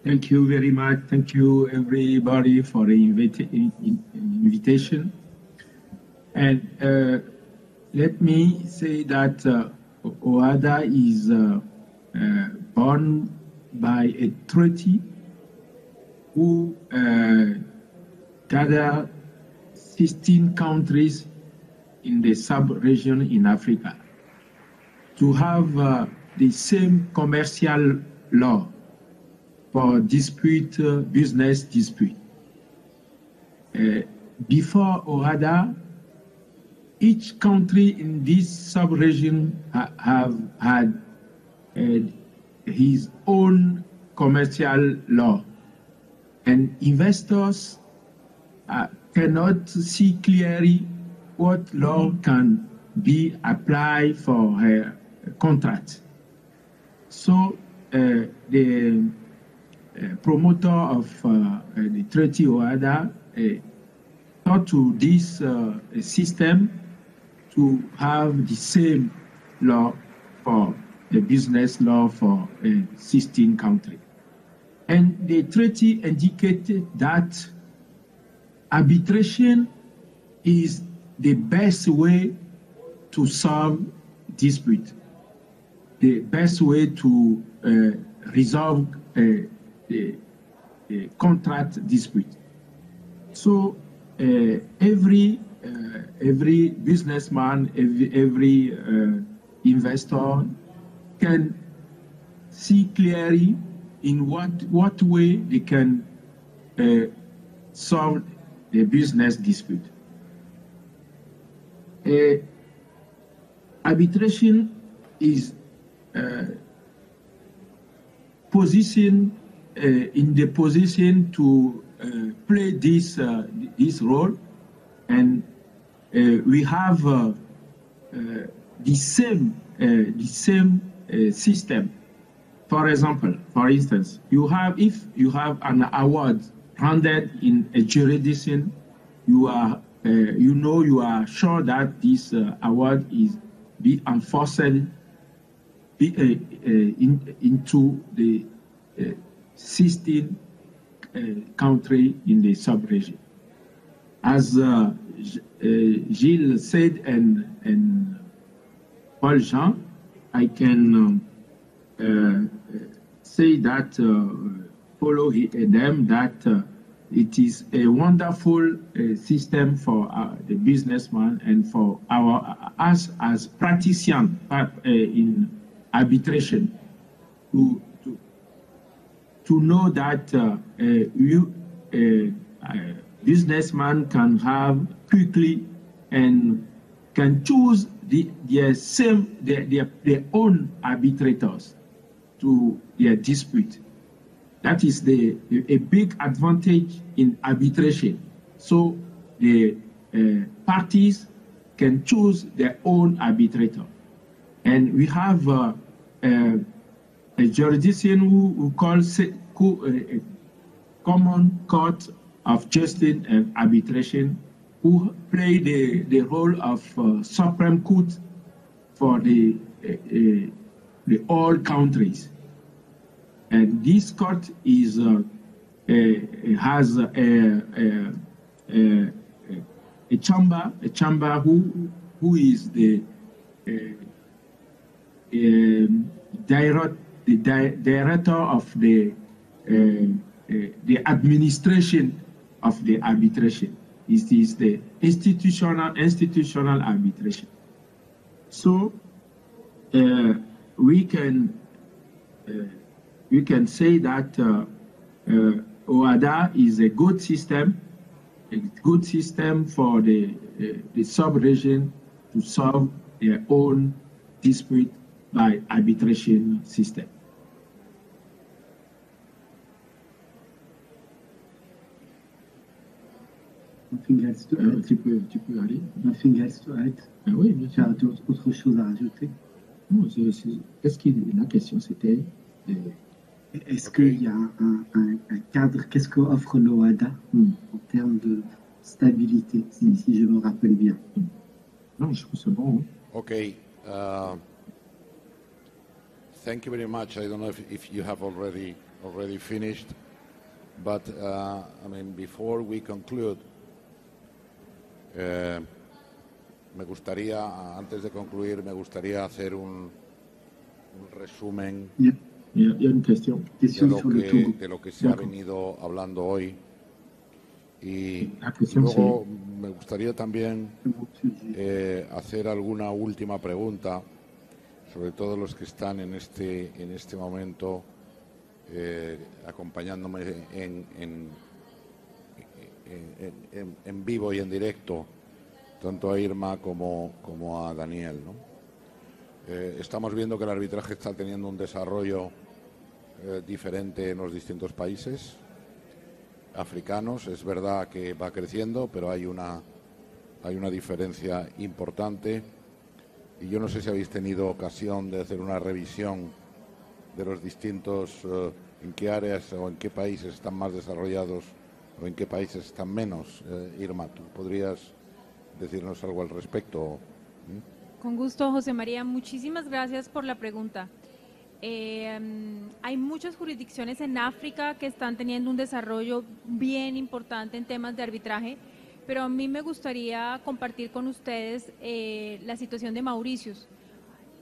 Thank you very much. Thank you, everybody, for the invitation. And let me say that OJADA is born by a treaty who gather 16 countries in the sub-region in Africa to have the same commercial law for business dispute. Before OHADA, each country in this sub-region have had his own commercial law, and investors cannot see clearly what law can be applied for a contract. So the promoter of the treaty OHADA thought to this system to have the same law for the business law for 16 countries. And the treaty indicated that arbitration is the best way to solve dispute, the best way to resolve the contract dispute. So every businessman, every investor can see clearly in what way they can solve the business dispute. Arbitration is in the position to play this role, and we have the same system. For instance, if you have an award granted in a jurisdiction, you are sure that this award is be enforced into the 16 country in the sub-region. As Gilles said and Paul Jean, I can say that follow them that it is a wonderful system for the businessman and for us as practitioners in arbitration to know that businessman can have quickly and can choose their own arbitrators to their dispute. That is a big advantage in arbitration. So the parties can choose their own arbitrator. And we have a jurisdiction who calls a common court of justice and arbitration, who play the role of Supreme Court for the all countries. And this court is has a chamber who is the director of the administration of the arbitration. It is the institutional arbitration. So we can say that OHADA is a good system for the sub-region to solve their own dispute by arbitration system. Nothing else to add. Tu peux aller. Nothing else to add. Ah oui, bien sûr. Tu as autre chose à rajouter? Non, la question c'était. Est-ce qu'il y a un cadre? Qu'est-ce qu'offre l'OHADA en termes de stabilité, si je me rappelle bien? Non, je trouve ça bon. Okay. Thank you very much. I don't know if you have already finished, but I mean, before we conclude, antes de concluir, me gustaría hacer un resumen Il y a une question. de lo que se ha venido hablando hoy. Y luego me gustaría también hacer alguna última pregunta, sobre todo los que están en este momento acompañándome en vivo y en directo, tanto a Irma como a Daniel, ¿no? Estamos viendo que el arbitraje está teniendo un desarrollo diferente en los distintos países africanos. Es verdad que va creciendo, pero hay una diferencia importante. Y yo no sé si habéis tenido ocasión de hacer una revisión de los distintos, en qué áreas o en qué países están más desarrollados o en qué países están menos. Irma, ¿tú podrías decirnos algo al respecto? Con gusto, José María. Muchísimas gracias por la pregunta. Hay muchas jurisdicciones en África que están teniendo un desarrollo bien importante en temas de arbitraje, pero a mí me gustaría compartir con ustedes la situación de Mauritius.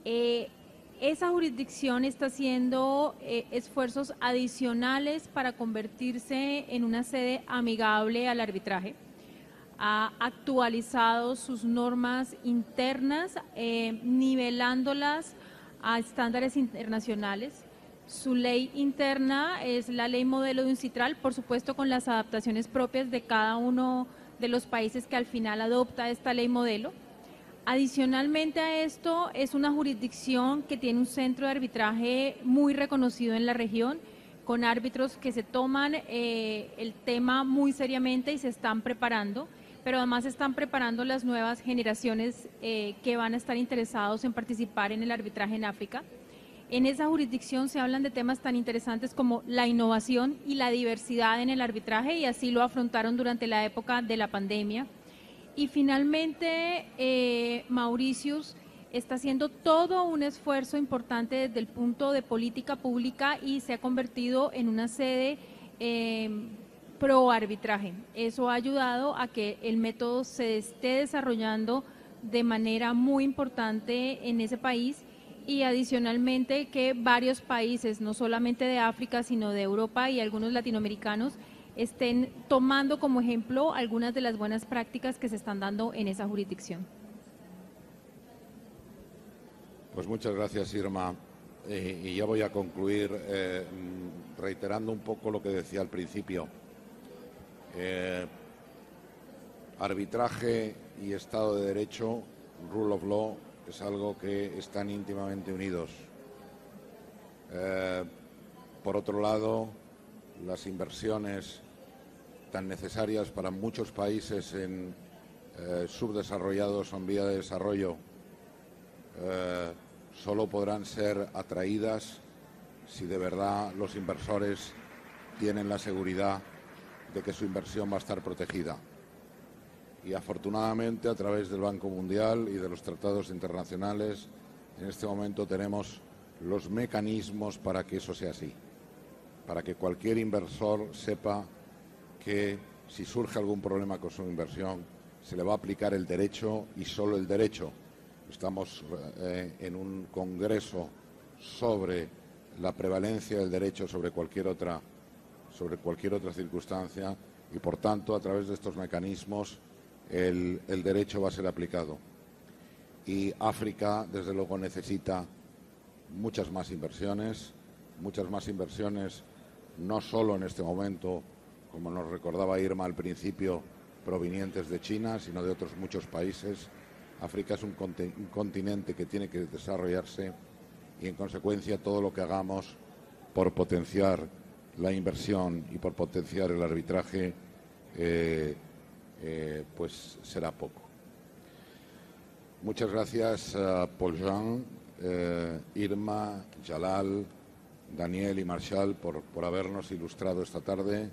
Esa jurisdicción está haciendo esfuerzos adicionales para convertirse en una sede amigable al arbitraje. Ha actualizado sus normas internas, nivelándolas a estándares internacionales. Su ley interna es la ley modelo de UNCITRAL, por supuesto con las adaptaciones propias de cada uno de los países que al final adopta esta ley modelo. Adicionalmente a esto, es una jurisdicción que tiene un centro de arbitraje muy reconocido en la región, con árbitros que se toman el tema muy seriamente y se están preparando, pero además están preparando las nuevas generaciones que van a estar interesados en participar en el arbitraje en África. En esa jurisdicción se hablan de temas tan interesantes como la innovación y la diversidad en el arbitraje, y así lo afrontaron durante la época de la pandemia. Y finalmente, Mauritius está haciendo todo un esfuerzo importante desde el punto de política pública y se ha convertido en una sede pro arbitraje. Eso ha ayudado a que el método se esté desarrollando de manera muy importante en ese país, y adicionalmente que varios países, no solamente de África, sino de Europa y algunos latinoamericanos, estén tomando como ejemplo algunas de las buenas prácticas que se están dando en esa jurisdicción. Pues muchas gracias, Irma. Y ya voy a concluir reiterando un poco lo que decía al principio. Arbitraje y Estado de Derecho, rule of law, es algo que están íntimamente unidos. Por otro lado, las inversiones tan necesarias para muchos países en subdesarrollados o en vía de desarrollo solo podrán ser atraídas si de verdad los inversores tienen la seguridad de que su inversión va a estar protegida. Y afortunadamente, a través del Banco Mundial y de los tratados internacionales, en este momento tenemos los mecanismos para que eso sea así, para que cualquier inversor sepa que si surge algún problema con su inversión, se le va a aplicar el derecho y solo el derecho. Estamos en un congreso sobre la prevalencia del derecho sobre cualquier otra circunstancia, y por tanto, a través de estos mecanismos, el derecho va a ser aplicado. Y África, desde luego, necesita muchas más inversiones, no solo en este momento, como nos recordaba Irma al principio, provenientes de China, sino de otros muchos países. África es un continente que tiene que desarrollarse, y en consecuencia todo lo que hagamos por potenciar la inversión y por potenciar el arbitraje pues será poco. Muchas gracias a Paul-Jean, Irma, Jalal, Daniel y Marshall por habernos ilustrado esta tarde,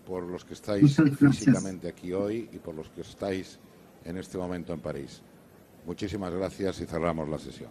por los que estáis físicamente aquí hoy y por los que estáis en este momento en París. Muchísimas gracias y cerramos la sesión.